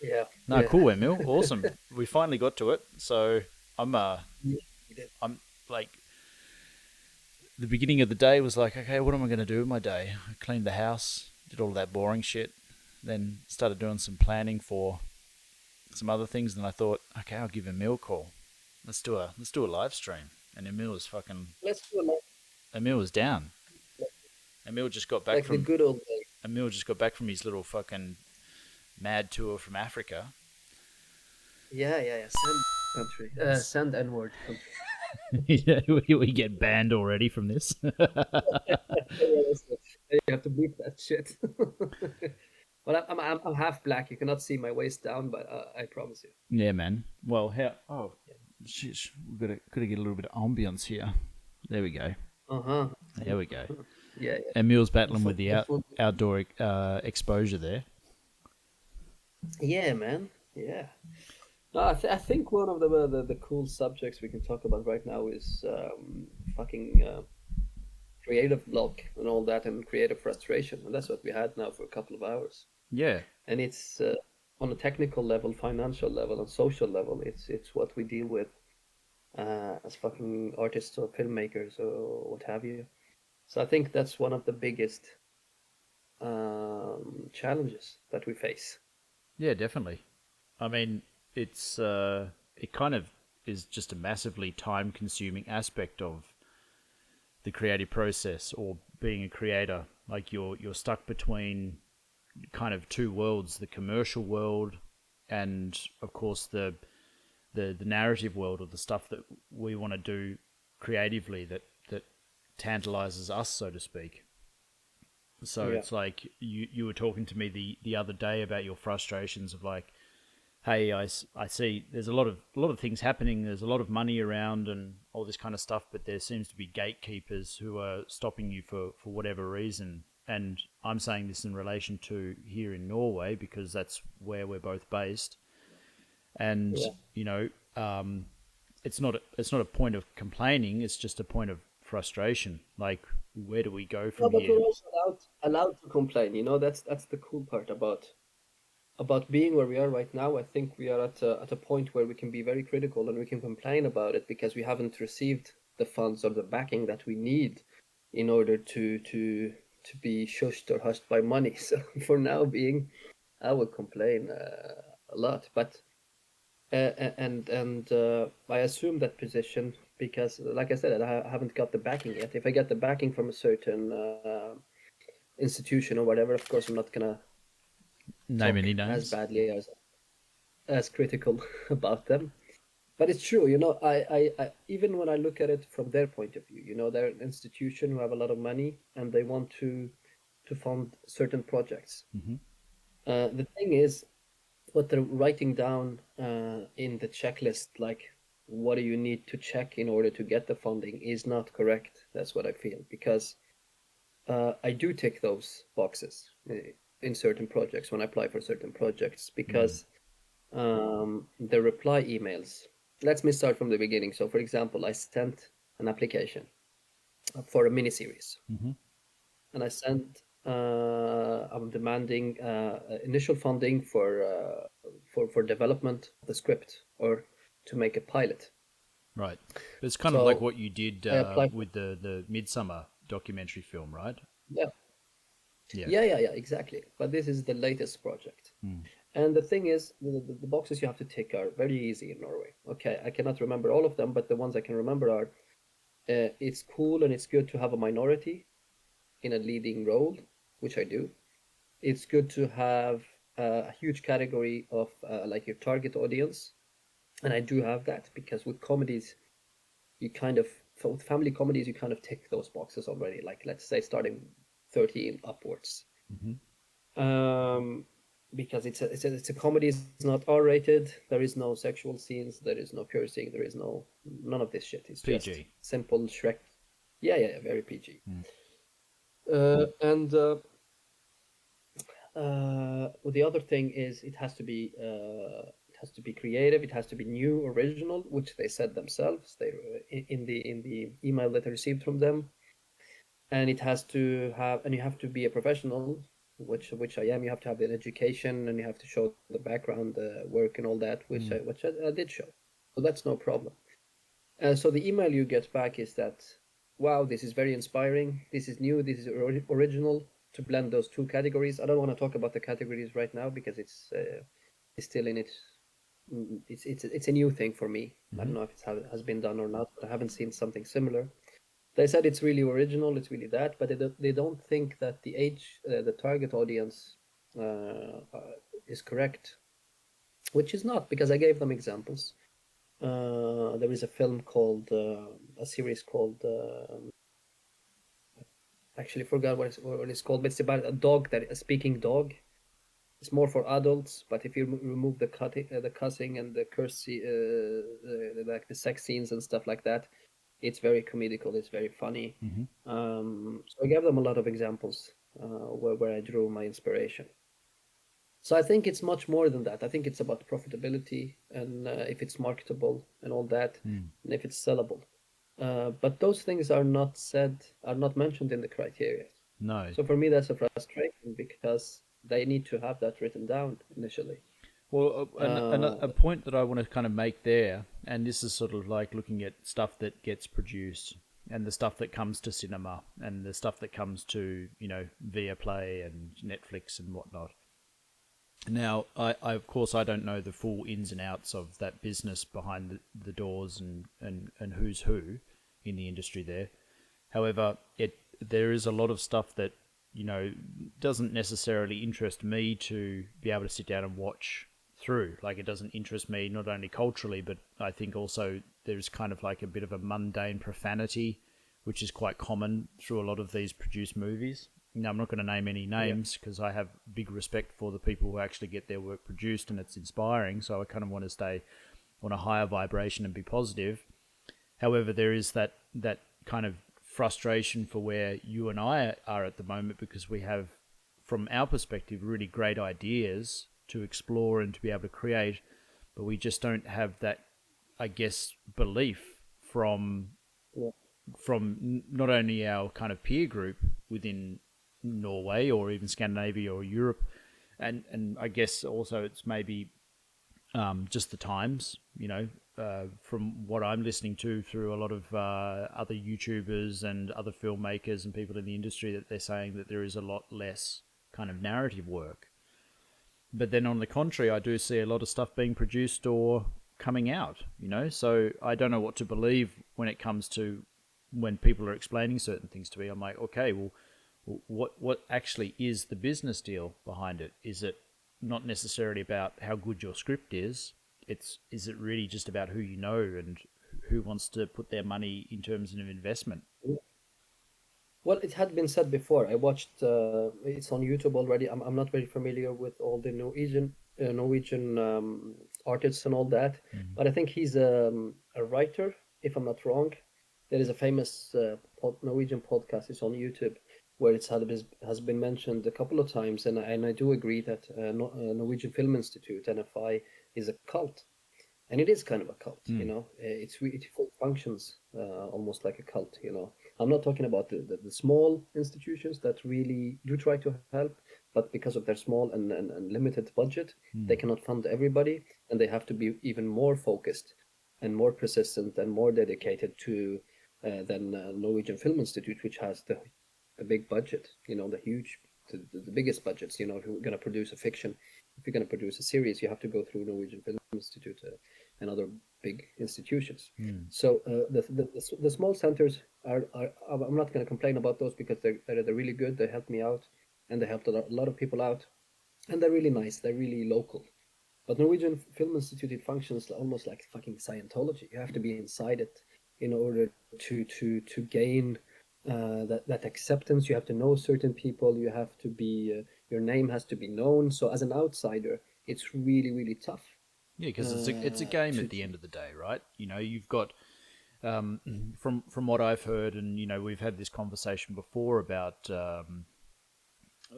Yeah, No, yeah, cool, Emil. Awesome. We finally got to it. So I'm yeah. We did. I'm like the beginning of the day was like, okay, what am I going to do with my day? I cleaned the house, did all that boring shit, then started doing some planning for some other things. And I thought, okay, I'll give Emil a call. Let's do a live stream. And Let's do a like, Emil was down. Emil just got back like the from good old days. Emil just got back from his little fucking mad tour from Africa. Yeah, yeah, yeah. Send country. Send N-word country. Yeah, we get banned already from this. Yeah, you have to beat that shit. But I'm half black. You cannot see my waist down, but I promise you. Yeah, man. Well, how? Oh, shit. We've got to get a little bit of ambience here. There we go. Uh huh. There we go. Yeah, yeah. Emil's The battling with food, the the food. outdoor exposure there. Yeah, man. Yeah. No, I think one of the cool subjects we can talk about right now is fucking creative block and all that, and creative frustration, and that's what we had now for a couple of hours. Yeah, And it's on a technical level, financial level, and social level. It's what we deal with as fucking artists or filmmakers or what have you. So I think that's one of the biggest challenges that we face. yeah, definitely. I mean, it kind of is just a massively time-consuming aspect of the creative process or being a creator. Like you're stuck between kind of two worlds: the commercial world and, of course, the narrative world, or the stuff that we want to do creatively that tantalizes us, so to speak. So Yeah. it's like you were talking to me the other day about your frustrations of like, hey, I see there's a lot of things happening. There's a lot of money around and all this kind of stuff, but there seems to be gatekeepers who are stopping you for whatever reason. And I'm saying this in relation to here in Norway because that's where we're both based. And Yeah. you know, it's not a point of complaining. It's just a point of frustration. Like, where do we go No, from but here? we're also allowed to complain. You know, that's the cool part about being where we are right now. I think we are at a point where we can be very critical and we can complain about it because we haven't received the funds or the backing that we need in order to be shushed or hushed by money. So for now being, I would complain a lot, but I assume that position because, like I said, I haven't got the backing yet. If I get the backing from a certain institution or whatever, of course, I'm not gonna Name talk any as names? badly as critical about them. But it's true, you know. I even when I look at it from their point of view, you know, they're an institution who have a lot of money and they want to fund certain projects. Hmm. The thing is, what they're writing down in the checklist, like what do you need to check in order to get the funding, is not correct. That's what I feel because I do tick those boxes in certain projects when I apply for certain projects Mm. because the reply emails. Let me start from the beginning. So, for example, I sent an application for a mini series, Hmm. and I sent. I'm demanding initial funding for development of the script or to make a pilot. Right. It's kind of like So what you did I applied for with the Midsummer documentary film, right? yeah, Yeah. yeah, exactly. But this is the latest project. Mm. And the thing is, the boxes you have to tick are very easy in Norway. Okay, I cannot remember all of them, but the ones I can remember are it's cool and it's good to have a minority in a leading role, which I do. It's good to have a huge category of like your target audience, and I do have that because with comedies, you kind of with family comedies you kind of tick those boxes already. Like let's say starting 13 upwards. Hmm. Um, because it's a comedy. It's not R-rated. There is no sexual scenes. There is no piercing. There is none of this shit. It's just PG. simple Shrek. Yeah, yeah, yeah, very PG. Mm. And well, the other thing is it has to be creative. It has to be new, original, which they said themselves. They in the email that I received from them, and it has to have and you have to be a professional. which I am. You have to have an education and you have to show the background, work, and all that, Mm. which I did show. So that's no problem. So the email you get back is that, wow, this is very inspiring. This is new. This is original. To blend those two categories. I don't want to talk about the categories right now because it's still in its it's a new thing for me. I Mm-hmm. don't know if it's how it has been done or not, but I haven't seen something similar. They said it's really original, it's really that, but they don't think that the target audience is correct, which is not because I gave them examples. There is a film called a series called actually forgot what it's called, but it's about a dog that a speaking dog. It's more for adults, but if you remove the cussing and the like the sex scenes and stuff like that, it's very comedical. It's very funny. Mm-hmm. So I gave them a lot of examples where I drew my inspiration. So I think it's much more than that. I think it's about profitability and if it's marketable and all that, Mm. and if it's sellable. But those things are not mentioned in the criteria. No. So for me, that's a frustration because they need to have that written down initially. Well, a Uh, point that I want to kind of make there, and this is sort of like looking at stuff that gets produced and the stuff that comes to cinema and the stuff that comes to, Via Play and Netflix and whatnot. Now, I of course, I don't know the full ins and outs of that business behind the doors and who's who in the industry there. However, there is a lot of stuff that doesn't necessarily interest me to be able to sit down and watch through. Like, it doesn't interest me not only culturally, but I think also there's kind of like a bit of a mundane profanity, which is quite common through a lot of these produced movies. Now, I'm not going to name any yeah, names because I have big respect for the people who actually get their work produced and it's inspiring. So I kind of want to stay on a higher vibration and be positive. However, there is that kind of frustration for where you and I are at the moment because we have, from our perspective, really great ideas to explore and to be able to create, but we just don't have that, I guess, belief yeah, from not only our kind of peer group within Norway or even Scandinavia or Europe, and I guess also it's maybe just the times, from what I'm listening to through a lot of other YouTubers and other filmmakers and people in the industry, that they're saying that there is a lot less kind of narrative work. But then on the contrary, I do see a lot of stuff being produced or coming out, so I don't know what to believe when it comes to when people are explaining certain things to me. I'm like, okay, well, what actually is the business deal behind it? Is it not necessarily about how good your script is? Is it really just about who you know and who wants to put their money in terms of investment? yeah. Well, it had been said before. I watched. It's on YouTube already. I'm not very familiar with all the Norwegian artists and all that, Mm. but I think he's a writer, if I'm not wrong. There is a famous Norwegian podcast. It's on YouTube where has been mentioned a couple of times, and I do agree that Norwegian Film Institute (NFI) is a cult, and it is kind of a cult. Mm. It functions almost like a cult. I'm not talking about the small institutions that really do try to help, but because of their small and limited budget, they Mm. cannot fund everybody, and they have to be even more focused and more persistent and more dedicated to than Norwegian Film Institute, which has the big budget, the huge, the biggest budgets. If you're going to produce a fiction, if you're going to produce a series, you have to go through Norwegian Film Institute and other big institutions. Mm. So the small centers are I'm not going to complain about those because they're really good. They helped me out, and they helped a lot of people out, and they're really nice. They're really local. But Norwegian Film Institute, it functions almost like fucking Scientology. You have to be inside it in order to gain that acceptance. You have to know certain people. You have to be your name has to be known. So as an outsider, it's really really tough Yeah, because it's a game at to the end of the day, right? You've got um, from what I've heard, and we've had this conversation before about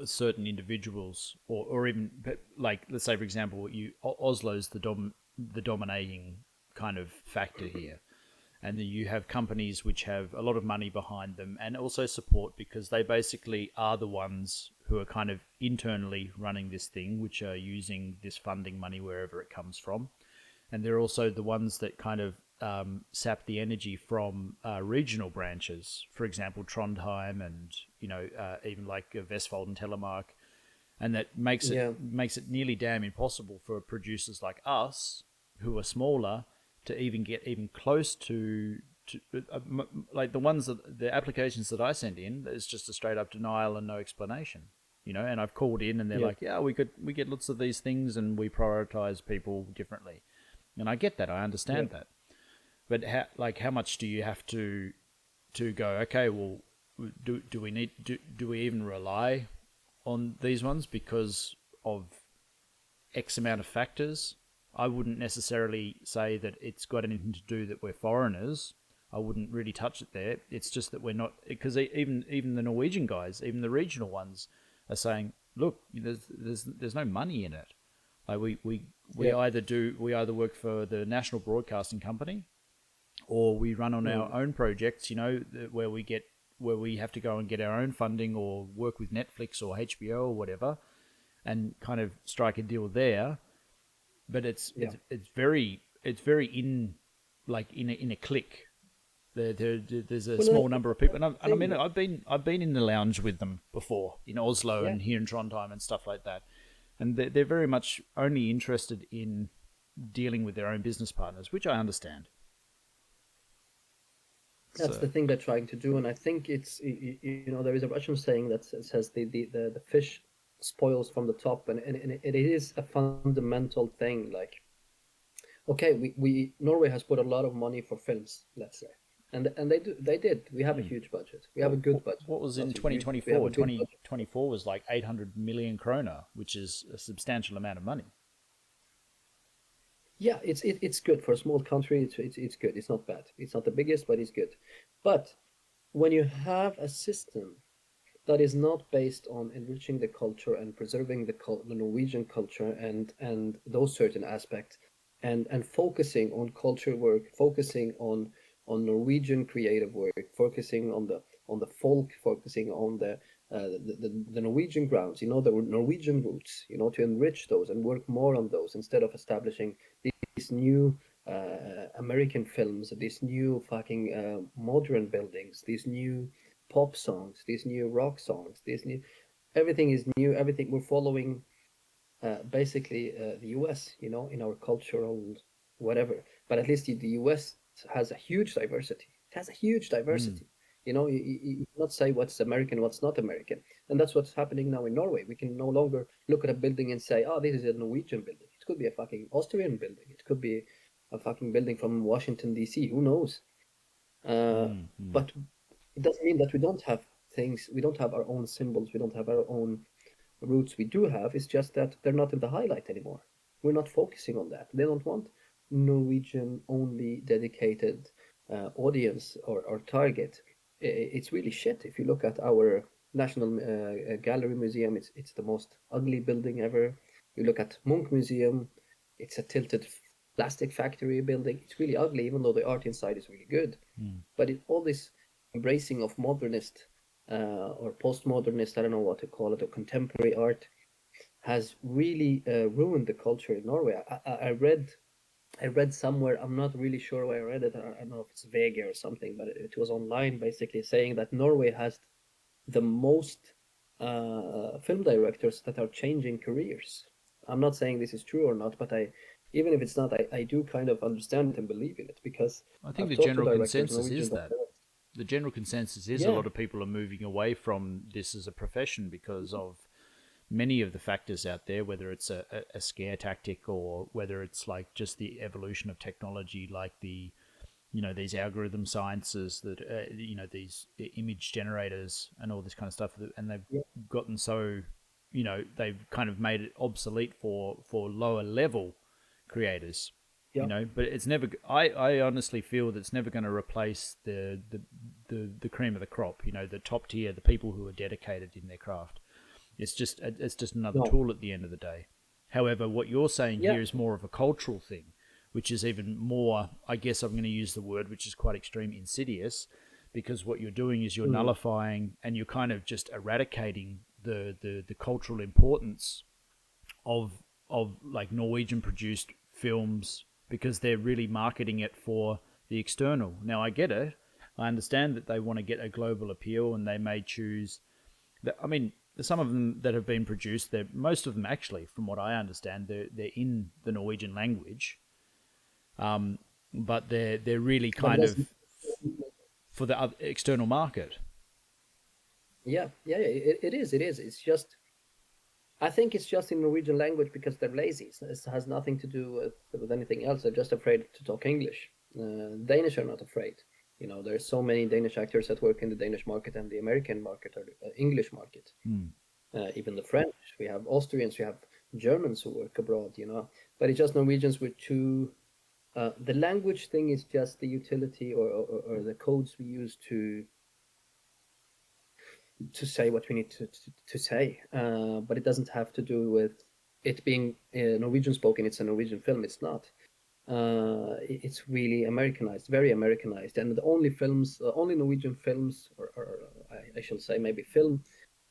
certain individuals, or even like, let's say for example, Oslo's the dominating kind of factor here, and then you have companies which have a lot of money behind them and also support, because they basically are the ones who are kind of internally running this thing, which are using this funding money wherever it comes from. And they're also the ones that kind of sap the energy from regional branches, for example, Trondheim, and even like Vestfold and Telemark, and that makes Yeah. it nearly damn impossible for producers like us, who are smaller, to even get even close to like the applications that I send in. There's just a straight up denial and no explanation. And I've called in and they're Yeah. like, yeah, we get lots of these things and we prioritize people differently. And I get that, I Yeah. understand that. But how much do you have to go, okay, well, do we even rely on these ones because of X amount of factors? I wouldn't necessarily say that it's got anything to do that we're foreigners. I wouldn't really touch it there. It's just that we're not, because even the Norwegian guys, even the regional ones, are saying, look, there's no money in it. Like we Yeah. either work for the national broadcasting company, or we run on our Mm. own projects, where we have to go and get our own funding, or work with Netflix or HBO or whatever, and kind of strike a deal there. But Yeah. it's very in, like in a clique. There's a Well, small that's number of the people, and I thing. mean, I've been in the lounge with them before in Oslo Yeah. and here in Trondheim and stuff like that, and they're very much only interested in dealing with their own business partners, which I understand. That's the So thing they're trying to do, and I think there is a Russian saying that says the fish spoils from the top, and it is a fundamental thing. Like, okay, we Norway has put a lot of money for films, let's say, and they did. We have a huge budget. We have what a good budget, what was in not a huge, but we have a 2024? good budget. 2024 was like 800 million kroner, which is a substantial amount of money. Yeah, it's good for a small country. It's good. It's not bad. It's not the biggest, but it's good. But when you have a system that is not based on enriching the culture and preserving the Norwegian culture and those certain aspects, and focusing on culture work, focusing on Norwegian creative work, focusing on the folk, focusing on the Norwegian grounds, the Norwegian roots, to enrich those and work more on those instead of establishing these new American films, these new fucking modern buildings, these new pop songs, these new rock songs, these new everything is new. Everything we're following basically the US, in our cultural whatever. But at least the US has a huge diversity. It has a huge Mm. diversity. You cannot say what's American, what's not American. And that's what's happening now in Norway. We can no longer look at a building and say, oh, this is a Norwegian building. It could be a fucking Austrian building. It could be a fucking building from Washington, D.C. Who knows? Uh, Mm. Mm. but it doesn't mean that we don't have things, we don't have our own symbols, we don't have our own roots. We do have, it's just that they're not in the highlight anymore. We're not focusing on that. They don't want Norwegian only dedicated audience or target. It's really shit. If you look at our National Gallery Museum, it's the most ugly building ever. You look at Munch Museum, it's a tilted plastic factory building. It's really ugly, even though the art inside is really good. Mm. But all this embracing of modernist or postmodernist, I don't know what to call it, or contemporary art, has really ruined the culture in Norway. I read somewhere, I'm not really sure where I read it. I don't know if it's Vega or something, but it was online basically saying that Norway has the most film directors that are changing careers. I'm not saying this is true or not, but even if it's not, I do kind of understand it and believe in it because I think I've the talked to general directors, consensus Norwegian is that. directors. The general consensus is a Yeah, lot of people are moving away from this as a profession because of many of the factors out there, whether it's a scare tactic or whether it's like just the evolution of technology, like these algorithm sciences that these image generators and all this kind of stuff, and they've yeah, gotten so they've kind of made it obsolete for lower level creators. yeah, But it's never. I honestly feel that it's never going to replace the cream of the crop. The top tier, the people who are dedicated in their craft. It's just another no, tool at the end of the day. However, what you're saying yeah, here is more of a cultural thing, which is even more, I guess I'm going to use the word, which is quite extreme, insidious, because what you're doing is you're Mm. nullifying and you're kind of just eradicating the cultural importance of like Norwegian produced films because they're really marketing it for the external. Now I get it. I understand that they want to get a global appeal and they may choose that. I mean, some of them that have been produced, they're most of them actually, from what I understand, they're in the Norwegian language, but they're really But it kind of doesn't. for the external market. Yeah, yeah, yeah, it is. It is. It's just. I think it's just in Norwegian language because they're lazy. It has nothing to do with anything else. They're just afraid to talk English. Danish are not afraid. You know, there's so many Danish actors that work in the Danish market and the American market or the English market. Mm. Even the French. We have Austrians. We have Germans who work abroad. You know, but it's just Norwegians with too. The language thing is just the utility or the codes we use to say what we need to say. But it doesn't have to do with it being Norwegian spoken. It's a Norwegian film. It's not. It's really Americanized, very Americanized, and the only films, only Norwegian films, or I shall say maybe film,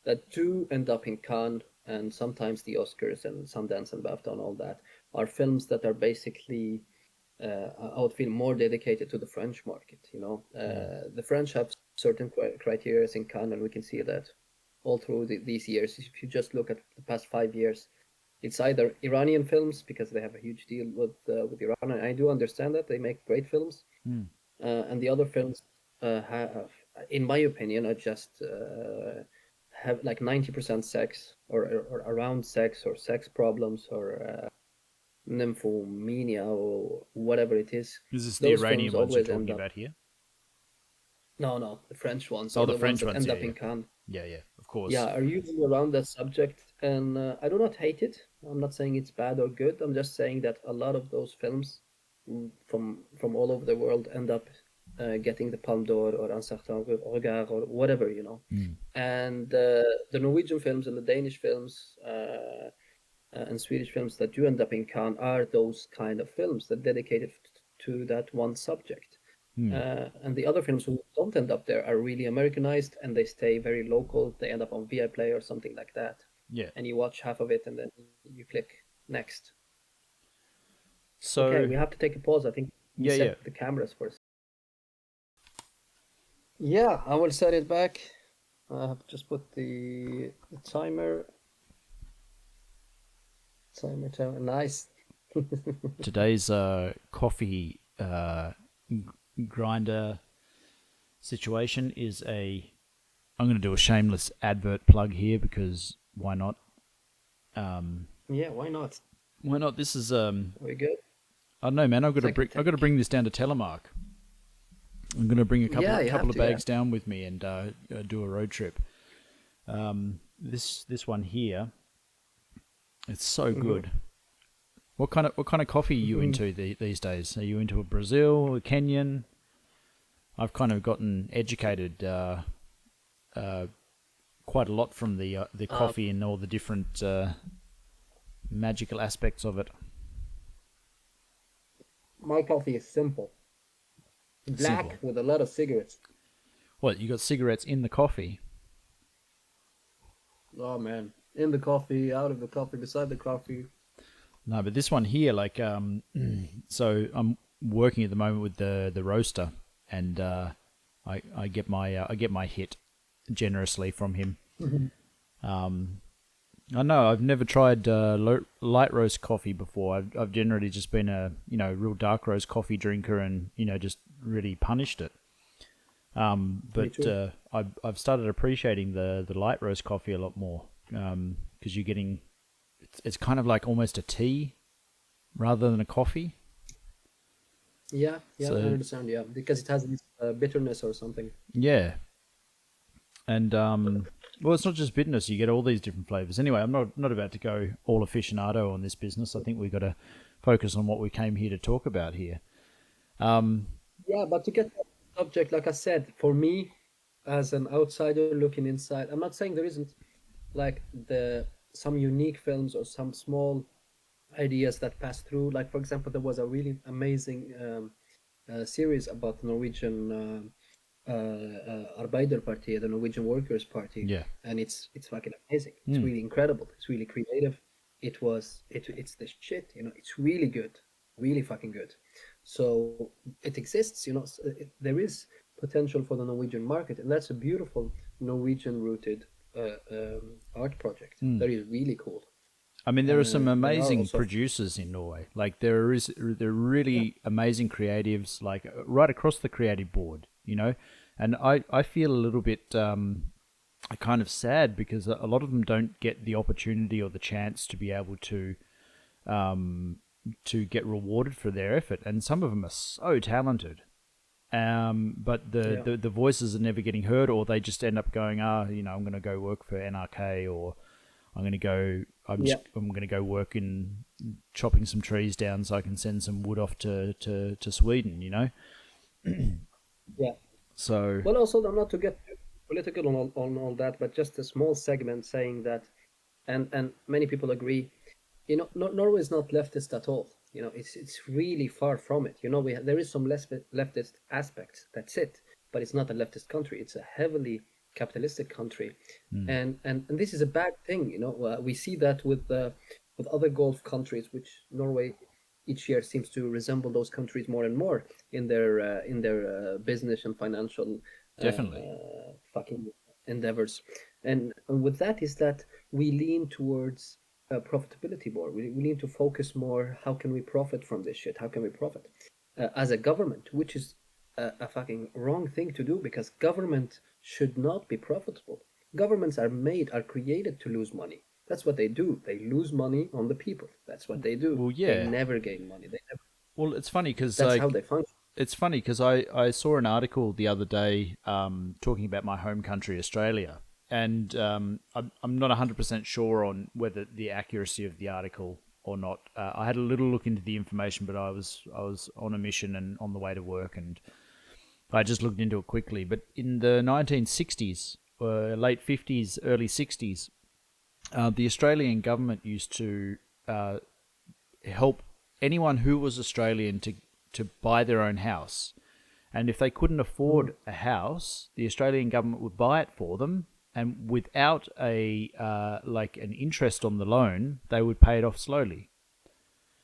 that do end up in Cannes and sometimes the Oscars and Sundance and BAFTA and all that are films that are basically I would feel more dedicated to the French market. You know, Mm. the French have certain criteria in Cannes, and we can see that all through these years. If you just look at the past 5 years, it's either Iranian films because they have a huge deal with Iran, and I do understand that they make great films, Mm. and the other films have, in my opinion, are just have like 90% sex or around sex or sex problems or nymphomania or whatever it is. Is this the Those films Iranian ones you're always talking end up. about here? No, no, the French ones Oh, or the the ones French that ones. end Yeah, up yeah, in Cannes. yeah, yeah. Of course. Yeah, are usually around that subject, and I do not hate it. I'm not saying it's bad or good. I'm just saying that a lot of those films from all over the world end up getting the Palme d'Or or Un certain regard or whatever, you know. Mm. And the Norwegian films and the Danish films and Swedish films that do end up in Cannes are those kind of films that dedicated to that one subject. Mm. And the other films who don't end up there are really Americanized and they stay very local. They end up on VI Play or something like that. Yeah. And you watch half of it and then you click next. Okay, So we have to take a pause. I think we yeah, yeah. set the cameras first. Yeah, I will set it back. I have just put the timer. Nice. Today's coffee grinder situation is a. I'm going to do a shameless advert plug here because why not? Yeah, why not? Why not? This is Are we good? I don't know, man. Second I've got to take. bring this down to Telemark. I'm going to bring a Yeah, you have couple of to, yeah. bags down with me and do a road trip. This one here, it's so Hmm. good. What kind of coffee are you Hmm. into these days? Are you into a Brazil, a Kenyan? I've kind of gotten educated uh, quite a lot from the Um, coffee and all the different magical aspects of it. my coffee is simple. Black Simple. with a lot of cigarettes. What, you got cigarettes in the coffee? Oh man. In the coffee, out of the coffee, beside the coffee. No, but this one here, like, so I'm working at the moment with the roaster, and I get my hit generously from him. Mhm. I know I've never tried light roast coffee before. I've generally just been a real dark roast coffee drinker, and just really punished it. Me But too. I've started appreciating the light roast coffee a lot more because you're getting it's kind of like almost a tea rather than a coffee. Yeah, yeah, I So understand. Yeah, because it has this bitterness or something. yeah, and well, it's not just bitterness. You get all these different flavors. Anyway, I'm not about to go all aficionado on this business. I think we've got to focus on what we came here to talk about here. Um, Yeah, but to get that subject, like I said, for me, as an outsider looking inside, I'm not saying there isn't like the some unique films or some small ideas that pass through. Like for example, there was a really amazing series about the Norwegian Arbeiderpartiet, the Norwegian Workers' Party, Yeah. and it's fucking amazing. It's Mm. really incredible. It's really creative. It's the shit. It's really good, really fucking good. So it exists. There is potential for the Norwegian market, and that's a beautiful Norwegian-rooted art project. Mm. That is really cool. I mean, there are some There are amazing also producers in Norway. Like there are really amazing creatives, like right across the creative board. And I feel a little bit kind of sad because a lot of them don't get the opportunity or the chance to be able to get rewarded for their effort, and some of them are so talented. But yeah, the voices are never getting heard, or they just end up going, I'm going to go work for NRK, or I'm going to go, yeah, I'm going to go work in chopping some trees down so I can send some wood off to Sweden. yeah. So Well, also not to get political on all that, but just a small segment saying that, and many people agree. Norway is not leftist at all. It's really far from it. There is some leftist aspects. That's it, but it's not a leftist country. It's a heavily capitalistic country, mm, and this is a bad thing. We see that with other Gulf countries, which Norway each year seems to resemble those countries more and more in their business and financial definitely, fucking endeavors. And with that is that we lean towards profitability more. We need to focus more. How can we profit from this shit? How can we profit as a government? Which is a fucking wrong thing to do because government should not be profitable. Governments are created to lose money. That's what they do. They lose money on the people. That's what they do. well, They yeah. never gain money. They never. Well, it's funny because That's how they function. I saw an article the other day talking about my home country, Australia, and I'm not 100% sure on whether the accuracy of the article or not. I had a little look into the information, but I was on a mission and on the way to work, and I just looked into it quickly. But in the 1960s, late 50s, early 60s, the Australian government used to help anyone who was Australian to buy their own house. And if they couldn't Mm. afford a house, the Australian government would buy it for them, and without a like an interest on the loan, they would pay it off slowly.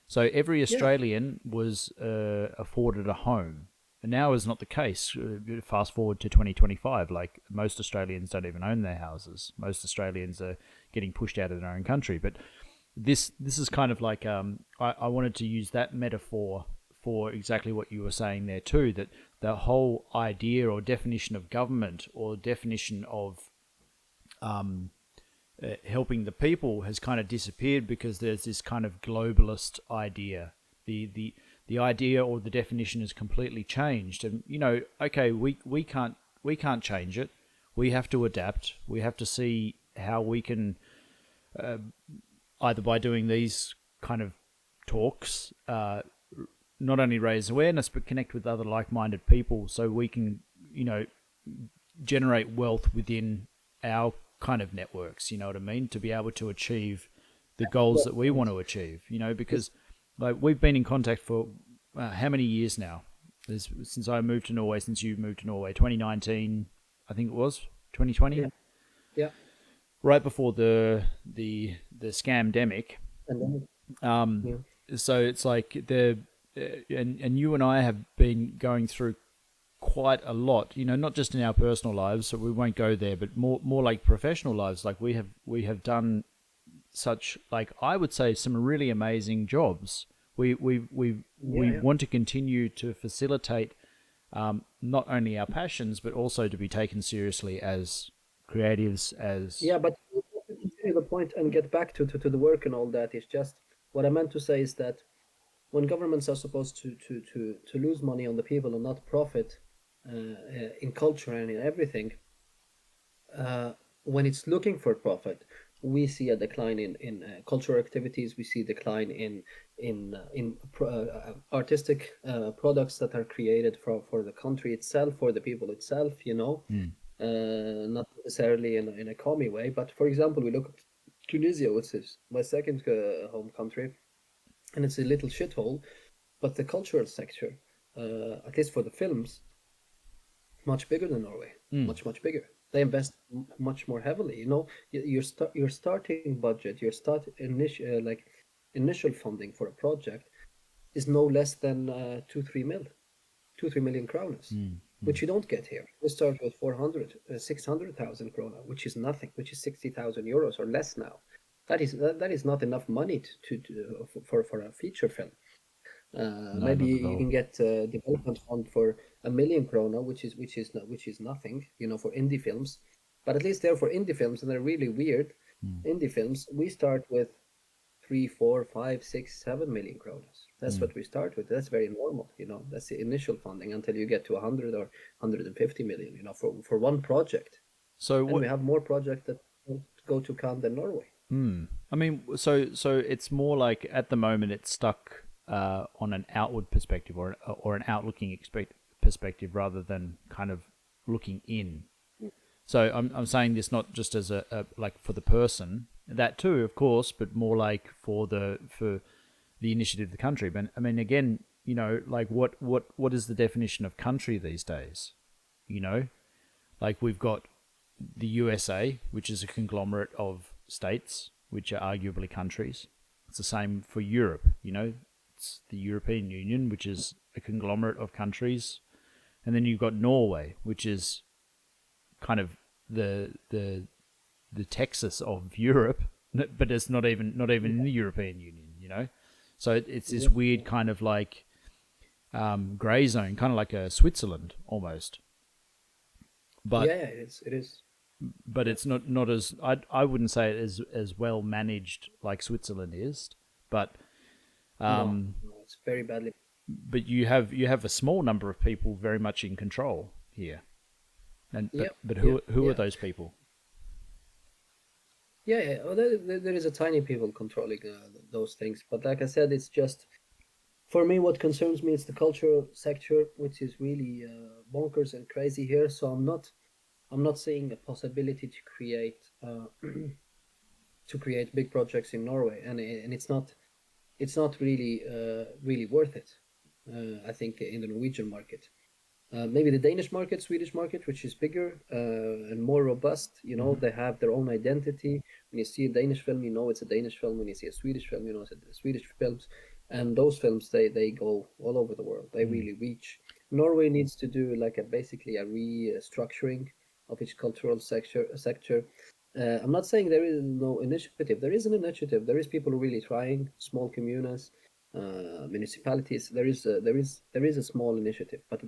So every Yeah, Australian was afforded a home. And now is not the case. Fast forward to 2025, like most Australians don't even own their houses. Most Australians are getting pushed out of their own country. But this is kind of like I wanted to use that metaphor for exactly what you were saying there too. That the whole idea or definition of government or definition of helping the people has kind of disappeared because there's this kind of globalist idea. The idea or the definition has completely changed, and okay, we can't change it. We have to adapt. We have to see how we can either by doing these kind of talks, not only raise awareness but connect with other like-minded people, so we can, generate wealth within our kind of networks. You know what I mean? To be able to achieve the goals yeah, that we want to achieve. Because like we've been in contact for how many years now? Since I moved to Norway, since you moved to Norway, 2019, I think it was 2020, yeah, yeah. right before the scamdemic. And then, Um, yeah, so it's like and you and I have been going through quite a lot. Not just in our personal lives, so we won't go there, but more like professional lives. Like we have done such, like I would say, some really amazing jobs. We yeah, want to continue to facilitate not only our passions but also to be taken seriously as creatives. As yeah. But to continue the point and get back to the work and all that is just what I meant to say is that when governments are supposed to lose money on the people and not profit in culture and in everything, when it's looking for profit, we see a decline in cultural activities. We see decline in artistic products that are created for the country itself, for the people itself. mm, Not necessarily in a commie way, but for example, we look at Tunisia, which is my second home country. and it's a little shithole. But the cultural sector, at least for the films, much bigger than Norway, Mm. much bigger. They invest much more heavily. You know, your starting budget, your initial funding for a project is no less than 2 3 million kronas, Mm. Mm. which you don't get here. We start with 600,000 krona, which is nothing, which is 60,000 euros or less now. That is not enough money for a feature film. No, Maybe not at you all. can get a development fund for 1 million krona, which is nothing, you know, for indie films. But at least they're for indie films, and they're really weird. Mm. Indie films, we start with 3 4 5 6 7 million kronas. That's Mm. what we start with. That's very normal, you know. That's the initial funding until you get to 100 or 150 million, you know, for one project. So And what? we have more projects that go to Cannes than Norway. Hmm. I mean, so it's more like at the moment it's stuck on an outward perspective or an perspective rather than kind of looking in. So I'm saying this not just as a like for the person, that too, of course, but more like for the initiative of the country. But I mean, again, you know, like what is the definition of country these days? You know, like we've got the USA, which is a conglomerate of states, which are arguably countries. It's the same for Europe. You know, it's the European Union, which is a conglomerate of countries, and then you've got Norway, which is kind of the Texas of Europe, but it's not even in the European Union. You know, so it's this Yeah, weird kind of like gray zone, kind of like a Switzerland almost. But yeah, it is. It is. but Yeah. it's not as I wouldn't say it as well managed like Switzerland is, but No, um, no, it's very badly. but you have a small number of people very much in control here, and Yeah, but yeah, who are yeah. those people? Yeah, yeah. Well, there is a tiny people controlling those things, but like I said, it's just for me. What concerns me is the cultural sector, which is really bonkers and crazy here. So I'm not seeing a possibility to create big projects in Norway, and it's not really really worth it. I think in the Norwegian market. Maybe the Danish market, Swedish market, which is bigger and more robust. You know, Mm-hmm. they have their own identity. When you see a Danish film, you know it's a Danish film. When you see a Swedish film, you know it's a Swedish films. And those films, they go all over the world. They Mm. really reach. Norway needs to do like a basically a restructuring of its cultural sector. I'm not saying there is no initiative. There is an initiative. There is people really trying, small communes, municipalities. There is a small initiative, but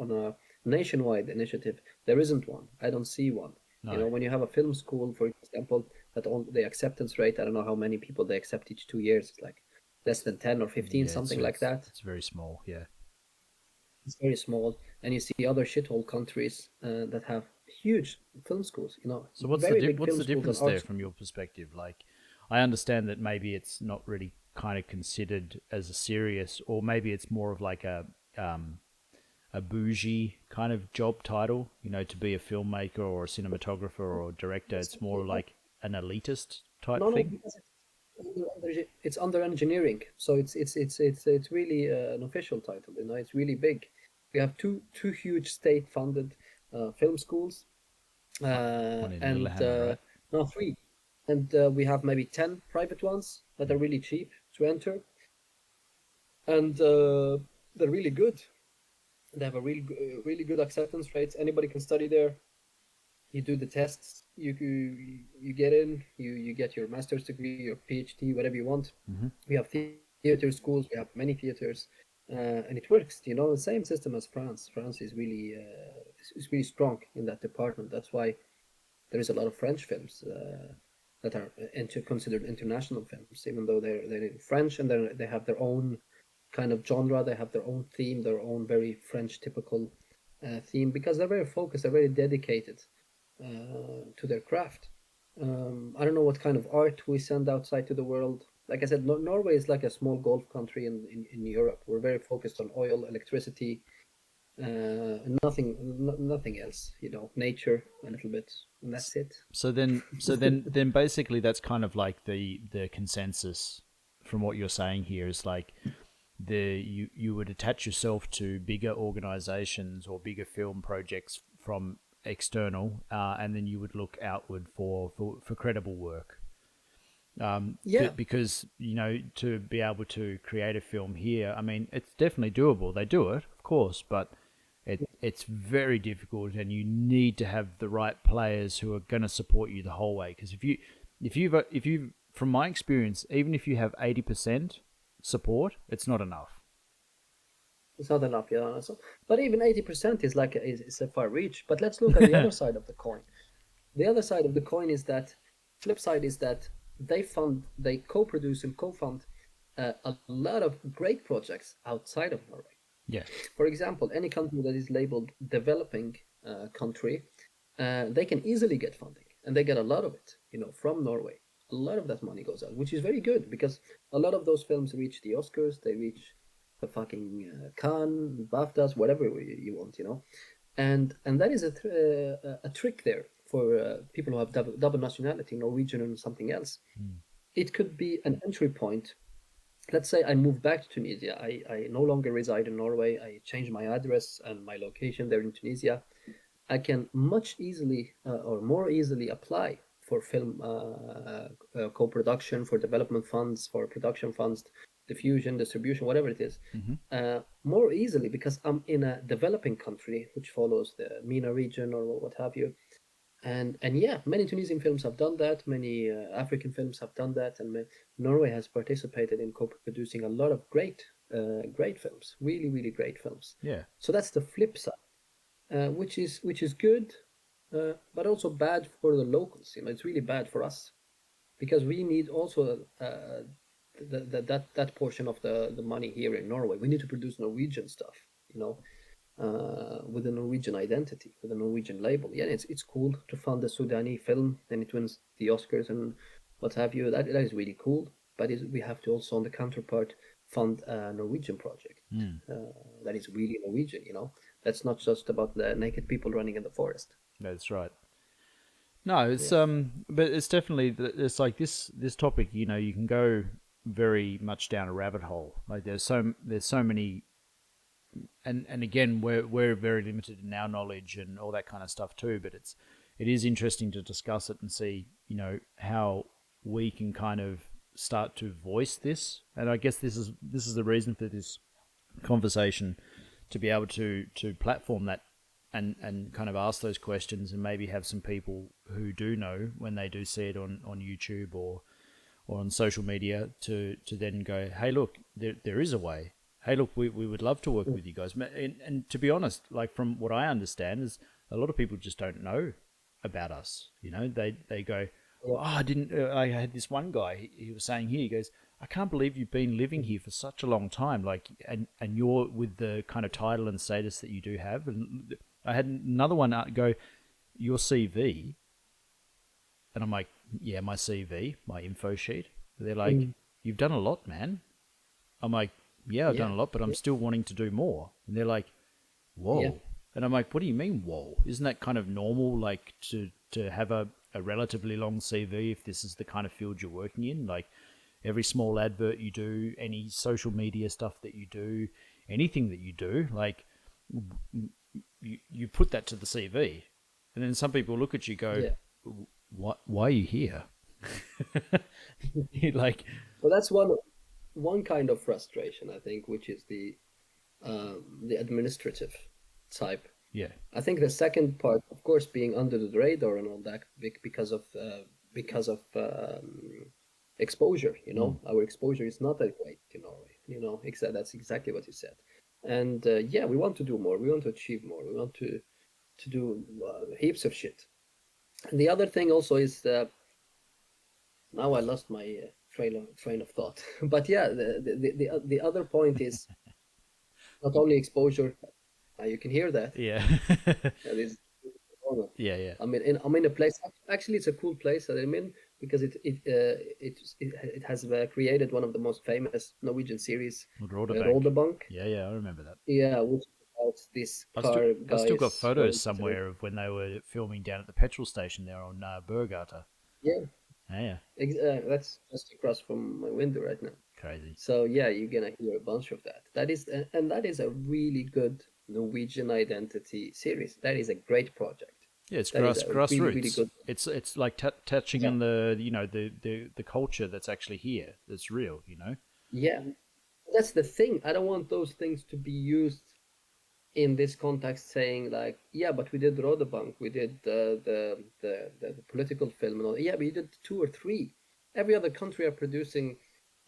on a nationwide initiative, there isn't one. I don't see one. You No, know, when you have a film school, for example, that on the acceptance rate, I don't know how many people they accept each 2 years. It's like less than 10 or 15, yeah, it's something like it's that. it's very small. Yeah. It's very small, and you see other shithole countries that have huge film schools. You know, So very big what's film the schools and difference art there from schools. your perspective? Like, I understand that maybe it's not really kind of considered as a serious, or maybe it's more of like um, a bougie kind of job title, you know, to be a filmmaker or a cinematographer or a director. It's It's more like an elitist type no, thing. because it's under engineering, so it's really an official title. You know, it's really big. We have two huge state-funded film schools, One in and Lillehammer, right? no, three, and we have maybe 10 private ones that are really cheap to enter, and they're really good. They have a really good acceptance rates. Anybody can study there. You do the tests, you get in, you get your master's degree, your PhD, whatever you want. Mm-hmm. We have theater schools, we have many theaters, and it works. You know, the same system as France. France is really strong in that department. That's why there is a lot of French films that are considered international films, even though they're in French and they have their own kind of genre. They have their own theme, their own very French typical theme, because they're very focused, they're very dedicated to their craft. I don't know what kind of art we send outside to the world. Like I said, Norway is like a small Gulf country in Europe. We're very focused on oil, electricity, nothing else. You know, nature a little bit, and that's it. So then basically that's kind of like the consensus from what you're saying here is like you would attach yourself to bigger organizations or bigger film projects from external, and then you would look outward for credible work. Yeah, Because to be able to create a film here, I mean, it's definitely doable. They do it, of course, but it's very difficult, and you need to have the right players who are going to support you the whole way. Because if you from my experience, even if you have 80% support, it's not enough. it's not enough. Yeah, so, but even 80% is like is a far reach. But let's look at the other side of the coin. The other side of the coin is that flip side is that they co-produce and co-fund a lot of great projects outside of Norway. Yeah. For example, any country that is labeled developing country, they can easily get funding, and they get a lot of it, from Norway. A lot of that money goes out, which is very good because a lot of those films reach the Oscars, they reach the fucking Cannes, BAFTAs, whatever you want, and that is a trick there for people who have double nationality, Norwegian and something else. Mm. It could be an entry point. Let's say I move back to Tunisia. I no longer reside in Norway. I change my address and my location there in Tunisia. I can much easily or more easily apply for film co-production, for development funds, for production funds, diffusion, distribution, whatever it is, more easily because I'm in a developing country which follows the MENA region or what have you. And yeah, many Tunisian films have done that. Many African films have done that, and Norway has participated in co-producing a lot of great films, really, really great films. Yeah. So that's the flip side, which is good, but also bad for the locals. It's really bad for us because we need also that portion of the money here in Norway. We need to produce Norwegian stuff, with a Norwegian identity, with a Norwegian label. Yeah, it's cool to fund a Sudani film, then it wins the Oscars and what have you. That is really cool. But we have to also, on the counterpart, fund a Norwegian project Mm. that is really Norwegian. That's not just about the naked people running in the forest. That's right. No, it's Yeah, but it's definitely it's like this topic. You can go very much down a rabbit hole. Like there's so many, and again we're very limited in our knowledge and all that kind of stuff too. But it is interesting to discuss it and see how we can kind of start to voice this. And I guess this is the reason for this conversation, to be able to platform that and kind of ask those questions, and maybe have some people who do know when they do see it on YouTube or on social media to then go, hey, look, there is a way. Hey, look, we would love to work with you guys. And to be honest, like from what I understand, is a lot of people just don't know about us. They go, yeah, oh, I had this one guy, he was saying here, he goes, I can't believe you've been living here for such a long time. Like, and you're with the kind of title and status that you do have. And I had another one go, your CV. And I'm like, yeah, my CV, my info sheet. They're like, you've done a lot, man. I'm like, yeah, I've yeah, done a lot, but I'm still wanting to do more. And they're like, whoa. yeah. And I'm like, what do you mean, whoa? Isn't that kind of normal, like, to have a relatively long CV if this is the kind of field you're working in? Like, every small advert you do, any social media stuff that you do, anything that you do, like, you put that to the CV. And then some people look at you and go, Yeah. why are you here? You're like, Well, that's one kind of frustration, I think, which is the administrative type. yeah. I think the second part, of course, being under the radar and all that, because of exposure. Mm. Our exposure is not that great in Norway. That's exactly what you said. And yeah, we want to do more. We want to achieve more. We want to do heaps of shit. And the other thing also is now I lost my train of thought. But yeah, the other point is not only exposure. You can hear that. Yeah. That is Yeah, yeah. I'm in a place. Actually, it's a cool place that I'm in because it has created one of the most famous Norwegian series, Rodebank. Rodebank. Yeah, yeah, I remember that. Yeah, which is about this car I've still got guys photos going somewhere of when they were filming down at the petrol station there on Bergata. yeah, Yeah, that's just across from my window right now. Crazy. So yeah, you're gonna hear a bunch of that. That is, and that is a really good Norwegian identity series. That is a great project. Yeah, it's That is a really, really grassroots. good. It's like touching Yeah, on the the culture that's actually here. That's real. yeah. That's the thing. I don't want those things to be used in this context, saying like, yeah, but we did Rodebank, we did the political film, and all. Yeah, we did two or three. Every other country are producing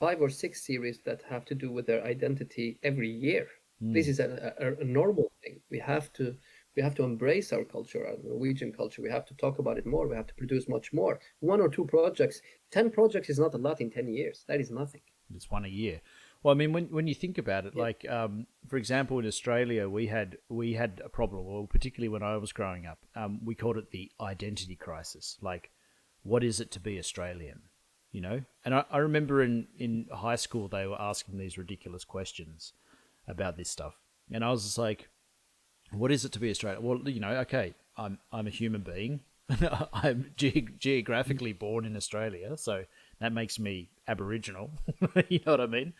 5 or 6 series that have to do with their identity every year. This Mm. is a normal thing. We have to embrace our culture, our Norwegian culture. We have to talk about it more. We have to produce much more. 1 or 2 projects, 10 projects is not a lot in 10 years. That is nothing. It's one a year. Well, I mean, when you think about it, Yeah. like for example, in Australia, we had a problem. Well, particularly when I was growing up, we called it the identity crisis. Like, what is it to be Australian? And I remember in high school they were asking these ridiculous questions about this stuff, and I was just like, what is it to be Australian? Well, okay, I'm a human being. I'm geographically born in Australia, so that makes me Aboriginal. You know what I mean?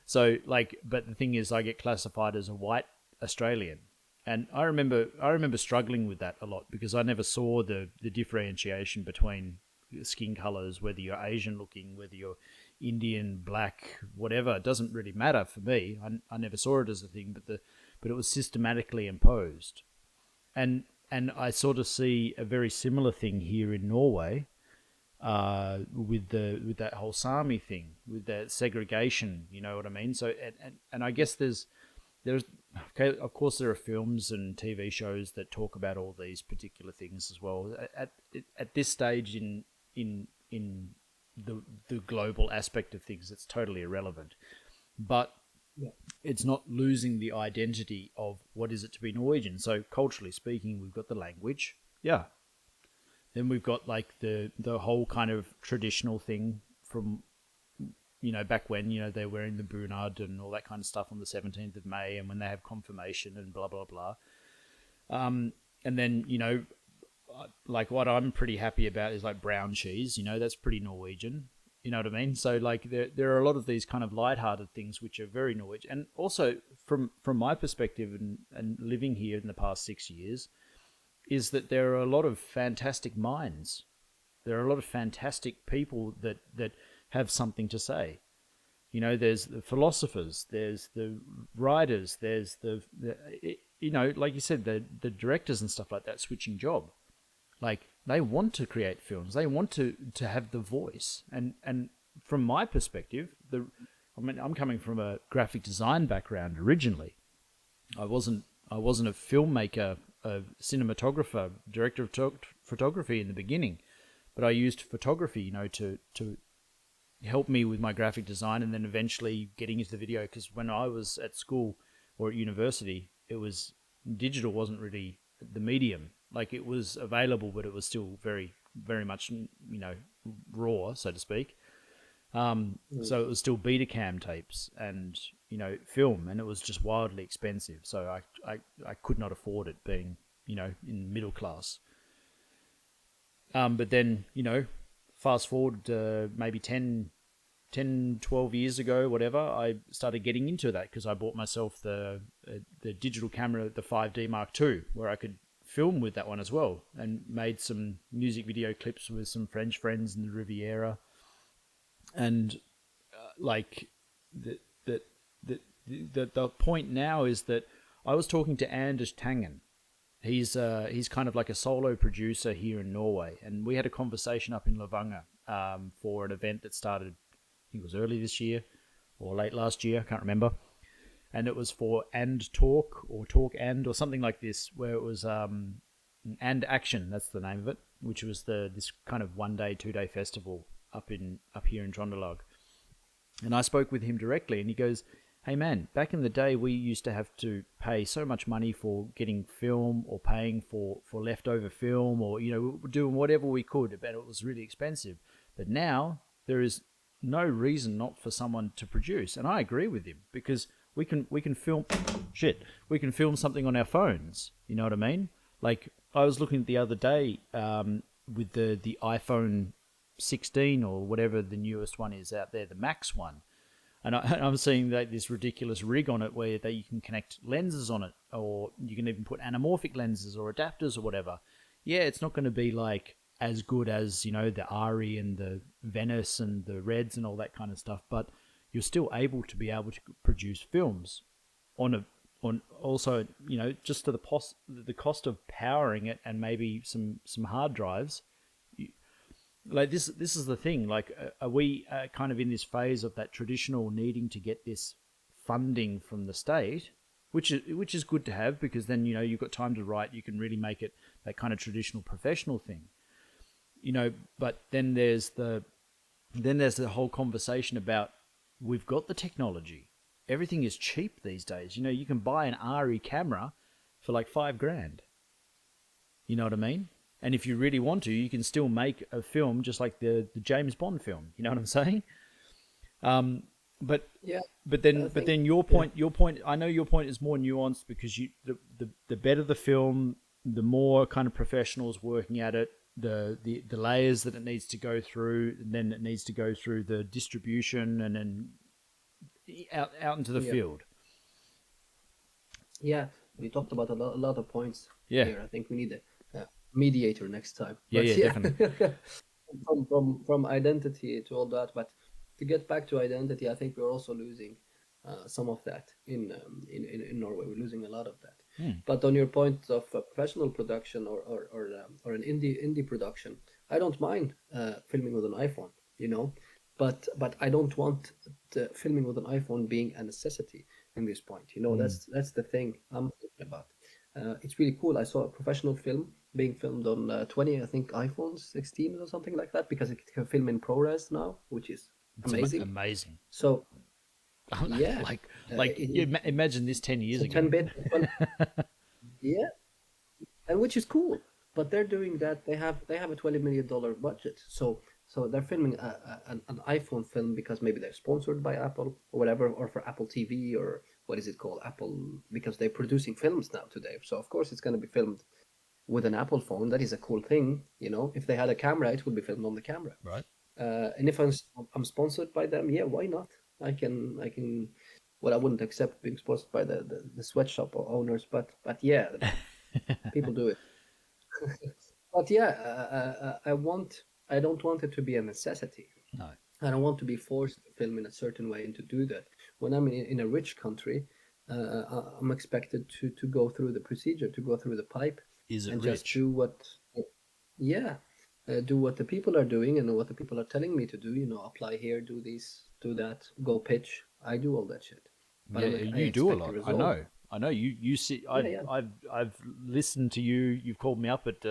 So, like, but the thing is, I get classified as a white Australian, and I remember struggling with that a lot because I never saw the differentiation between skin colors, whether you're Asian looking, whether you're Indian, black, whatever. It doesn't really matter for me. I never saw it as a thing, but it was systematically imposed, and I sort of see a very similar thing here in Norway, with that whole Sami thing, with that segregation. You know what I mean? So and I guess there's okay. Of course, there are films and TV shows that talk about all these particular things as well. At this stage in the global aspect of things, it's totally irrelevant. But Yeah. it's not losing the identity of what is it to be Norwegian. So culturally speaking, we've got the language, yeah. Then we've got like the whole kind of traditional thing from back when they're wearing the bunad and all that kind of stuff on the 17th of May, and when they have confirmation and blah blah blah. And then like what I'm pretty happy about is like brown cheese. That's pretty Norwegian. You know what I mean? So like there are a lot of these kind of lighthearted things which are very Norwegian. And also from my perspective and living here in the past 6 years, is that there are a lot of fantastic minds. There are a lot of fantastic people that have something to say. There's the philosophers, there's the writers, there's like you said, the directors and stuff like that switching job. Like they want to create films, they want to have the voice. And from my perspective, I'm coming from a graphic design background originally. I wasn't a filmmaker, a cinematographer, director of photography in the beginning, but I used photography, to help me with my graphic design, and then eventually getting into the video. Because when I was at school or at university, digital wasn't really the medium. Like it was available, but it was still very, very much, raw, so to speak. So it was still Betacam tapes and film, and it was just wildly expensive. So I could not afford it, being in middle class. But then fast forward maybe 12 years ago, whatever, I started getting into that because I bought myself the digital camera, the 5D Mark II, where I could film with that one as well, and made some music video clips with some French friends in the Riviera. And like the point now is that I was talking to Anders Tangen. He's kind of like a solo producer here in Norway, and we had a conversation up in Levanger for an event that started, I think it was early this year or late last year, I can't remember. And it was for And Talk or Talk And or something like this, where it was And Action, that's the name of it, which was this kind of 1 day, 2 day festival up here in Trondelag. And I spoke with him directly, and he goes, "Hey man, back in the day we used to have to pay so much money for getting film, or paying for leftover film, or doing whatever we could, but it was really expensive. But now there is no reason not for someone to produce." And I agree with him, because we can film we can film something on our phones. You know what I mean? Like I was looking the other day with the iPhone 16 or whatever the newest one is out there, the Max one. And I'm seeing like this ridiculous rig on it where that you can connect lenses on it, or you can even put anamorphic lenses or adapters or whatever. Yeah, it's not going to be like as good as the Ari and the Venice and the Reds and all that kind of stuff, but you're still able to produce films on a on also just to the cost of powering it and maybe some hard drives. Like this is the thing. Like, are we kind of in this phase of that traditional needing to get this funding from the state, which is good to have, because then you've got time to write, you can really make it that kind of traditional professional thing. But then there's the whole conversation about, we've got the technology, everything is cheap these days. You can buy an Ari camera for like $5,000. You know what I mean? And if you really want to, you can still make a film just like the James Bond film. You know what I'm saying? But Yeah, but I think then your yeah, point. I know your point is more nuanced, because the better the film, the more kind of professionals working at it, the layers that it needs to go through, and then it needs to go through the distribution, and then out into the yeah, field. yeah. We talked about a lot of points Yeah, here. I think we need a mediator next time. yeah, But yeah, yeah, definitely. from identity to all that. But to get back to identity, I think we're also losing some of that in Norway. We're losing a lot of that. Hmm. But on your point of professional production or an indie production, I don't mind filming with an iPhone, you know, but I don't want the filming with an iPhone being a necessity in this point. Hmm. That's the thing I'm thinking about. It's really cool. I saw a professional film being filmed on 20, I think, iPhones 16 or something like that, because it can film in ProRes now, which is It's amazing. amazing. So yeah, Like you imagine this 10 years so ago. 10 bit, 20, yeah, and which is cool. But they're doing that. They have a $20 million budget, so they're filming an iPhone film because maybe they're sponsored by Apple or whatever, or for Apple TV, or what is it called, Apple, because they're producing films now today. So of course it's going to be filmed with an Apple phone. That is a cool thing, If they had a camera, it would be filmed on the camera. Right. And if I'm sponsored by them, yeah, why not? I can. Well, I wouldn't accept being sponsored by the sweatshop owners, but yeah, people do it. But yeah, I don't want it to be a necessity. No. I don't want to be forced to film in a certain way and to do that. When I'm in a rich country, I'm expected to go through the procedure, to go through the pipe, Is it and just rich? do what, yeah, do what the people are doing and what the people are telling me to do. Apply here, do this, do that, go pitch. I do all that shit, but Yeah, I you do a expect a lot. result. I know. You see. Yeah, yeah, I've listened to you. You've called me up at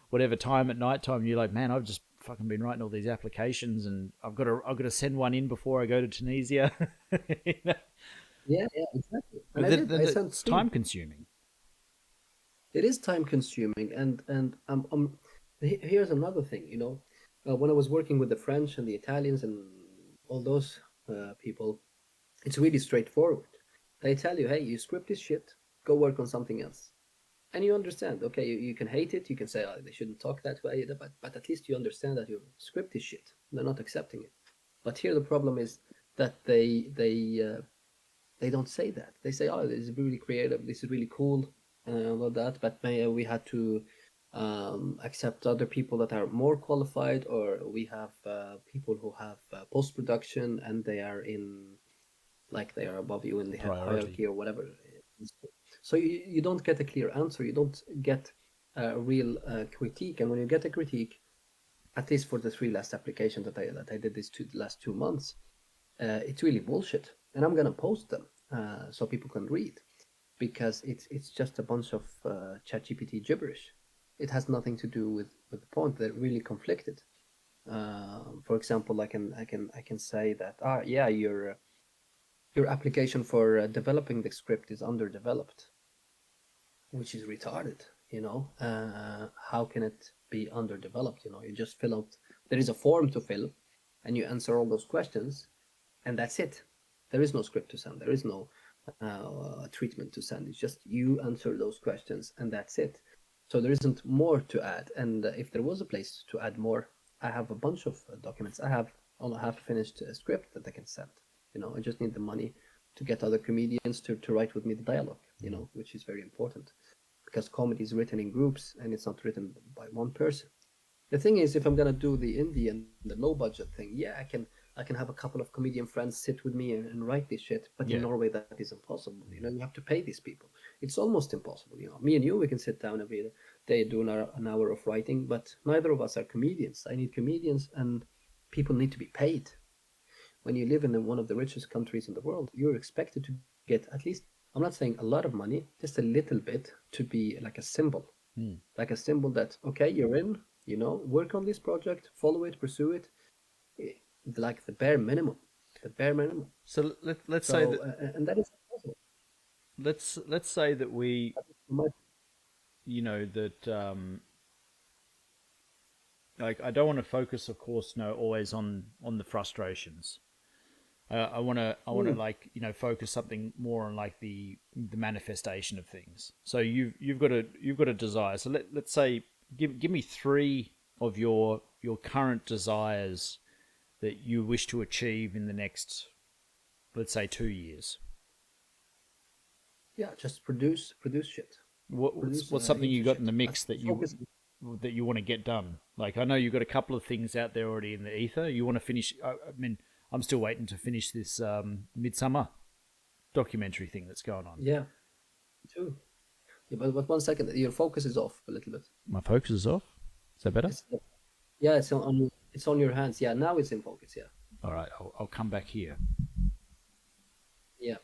whatever time at night time. And you're like, man, I've just fucking been writing all these applications, and I've got to send one in before I go to Tunisia. You know? yeah, yeah, exactly. And But I did. I then sent it's two. time consuming. It is time consuming, and here's another thing. When I was working with the French and the Italians and all those people, it's really straightforward. They tell you, hey, you script this shit, go work on something else, and you understand. Okay, you can hate it, you can say, oh, they shouldn't talk that way, but at least you understand that your script is shit. They're not accepting it. But here the problem is that they don't say that. They say, "Oh, this is really creative. This is really cool, all of that." But we had to accept other people that are more qualified, or we have people who have post production, and they are like they are above you in the Priority. hierarchy or whatever. So you don't get a clear answer. You don't get a real critique. And when you get a critique, at least for the three last applications that I did these last 2 months, it's really bullshit, and I'm gonna post them so people can read, because it's just a bunch of ChatGPT gibberish. It has nothing to do with the point. They're really conflicted. For example, I can say that yeah, your application for developing the script is underdeveloped, which is retarded. How can it be underdeveloped? You just fill out. There is a form to fill, and you answer all those questions, and that's it. There is no script to send. There is no treatment to send. It's just you answer those questions, and that's it. So there isn't more to add. And if there was a place to add more, I have a bunch of documents. I have on a half finished script that I can send. I just need the money to get other comedians to write with me the dialogue, which is very important because comedy is written in groups and it's not written by one person. The thing is, if I'm gonna do the indie and the low budget thing, yeah, I can have a couple of comedian friends sit with me and write this shit. But in Yeah. Norway, that is impossible. You have to pay these people. It's almost impossible. Me and you, we can sit down every day do an hour of writing, but neither of us are comedians. I need comedians, and people need to be paid. When you live in one of the richest countries in the world, you're expected to get at least, I'm not saying a lot of money, just a little bit to be like a symbol. Mm. Like a symbol that, okay, you're in, work on this project, follow it, pursue it, eh, like the bare minimum. The bare minimum. So let's say So, that and that is possible. let's say that we, My, that like I don't want to focus, of course, always on the frustrations. I want to focus something more on like the manifestation of things. So you've got a desire. So let's say give me three of your current desires that you wish to achieve in the next, let's say, 2 years. yeah, just produce shit. What's, Produce what's something heaps you of got shit. in the mix Focus. that you want to get done? Like I know you've got a couple of things out there already in the ether. You want to finish. I mean, I'm still waiting to finish this Midsummer documentary thing that's going on. Yeah, too. Yeah, but 1 second, your focus is off a little bit. My focus is off. Is that better? Yeah, it's on your hands. Yeah, now it's in focus. Yeah, All right, I'll come back here. yeah.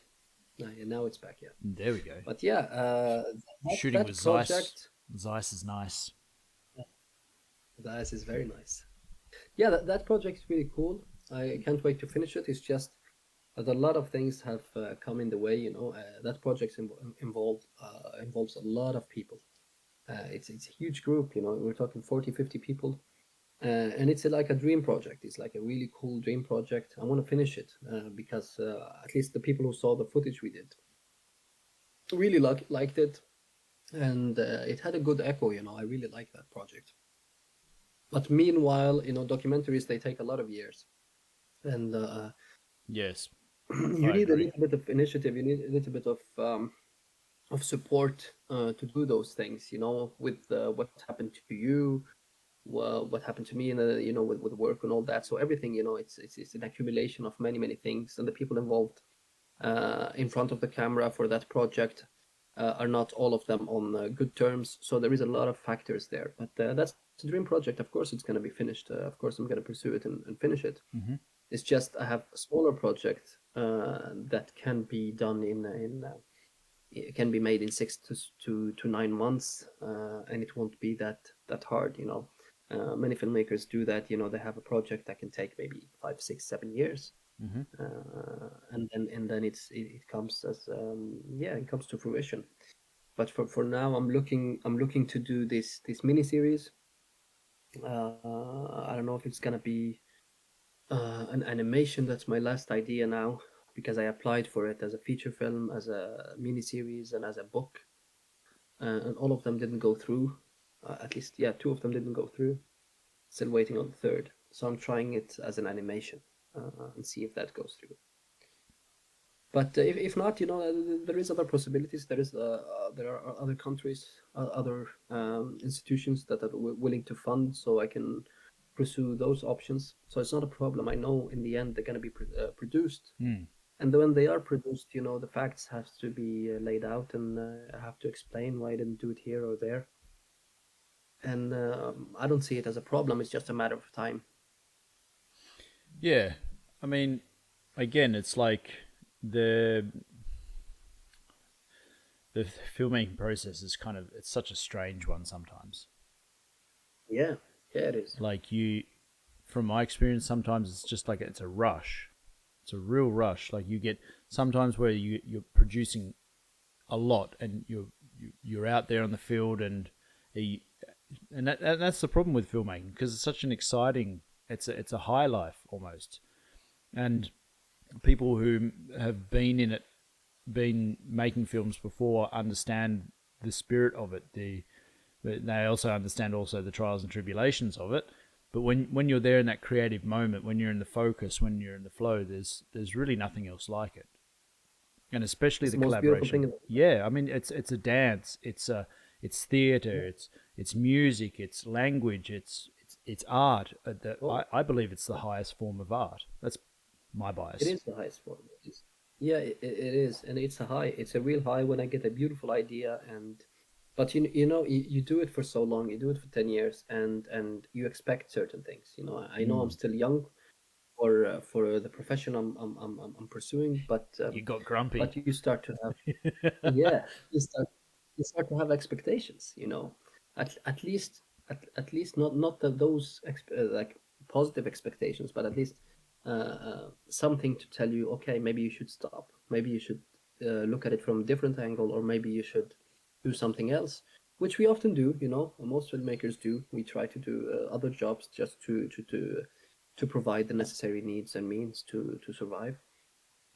Yeah, now it's back. Yeah, There we go. but yeah, Shooting that with Zeiss. project, Zeiss is nice. that is very nice. Yeah, that project is really cool. I can't wait to finish it. It's just that a lot of things have come in the way. That project involves a lot of people. It's a huge group. We're talking 40, 50 people. And it's like a dream project. It's like a really cool dream project. I want to finish it because at least the people who saw the footage we did really liked it, and it had a good echo. I really like that project. But meanwhile, documentaries, they take a lot of years, and Yes, you I need a agree. little bit of initiative. You need a little bit of support to do those things. With what happened to you, well, what happened to me, and with work and all that. So everything, it's an accumulation of many many things, and the people involved in front of the camera for that project are not all of them on good terms. So there is a lot of factors there. But that's a dream project. Of course, it's going to be finished. Of course, I'm going to pursue it and finish it. Mm-hmm. It's just I have a smaller project that can be done in it can be made in 6 to 9 months, and it won't be that hard. Many filmmakers do that. They have a project that can take maybe 5, 6, 7 years, Mm-hmm. and then it comes as it comes to fruition. But for now, I'm looking to do this mini series. I don't know if it's gonna be an animation. That's my last idea now because I applied for it as a feature film, as a mini series, and as a book, and all of them didn't go through. At least, yeah, two of them didn't go through. Still waiting on the third. So I'm trying it as an animation and see if that goes through. But if not, there is other possibilities. There are other countries, other institutions that are willing to fund, so I can pursue those options. So it's not a problem. I know in the end they're going to be produced, Mm. and when they are produced, the facts have to be laid out, and I have to explain why I didn't do it here or there. And I don't see it as a problem. It's just a matter of time. Yeah, I mean, again, it's like the the filmmaking process is it's such a strange one sometimes. Yeah, yeah, it is. Like from my experience, sometimes it's just like it's a rush. It's a real rush. Like you get sometimes where you're producing a lot and you're out there on the field and that's the problem with filmmaking because it's such an exciting. It's a high life almost, and people who have been in it, been making films before, understand the spirit of it. They also understand also the trials and tribulations of it, But when you're there in that creative moment, when you're in the focus, when you're in the flow, there's really nothing else like it. And especially It's the the most beautiful thing collaboration. in the world. Yeah, I mean it's a dance, it's theater, Yeah. it's music, it's language, it's art. Oh, I believe it's the highest form of art. That's my it bias. is the highest form. Yeah, it is, and it's a high. It's a real high when I get a beautiful idea, and but you know you do it for so long. You do it for 10 years, and you expect certain things. You know, I know I'm Mm. still young for the profession I'm pursuing, You got grumpy. but you start to have yeah you start to have expectations. You know, at least at least not those like positive expectations, but at least something to tell you, okay, maybe you should stop, maybe you should look at it from a different angle, or maybe you should do something else, which we often do. You know, most filmmakers do. We try to do other jobs just to provide the necessary needs and means to survive.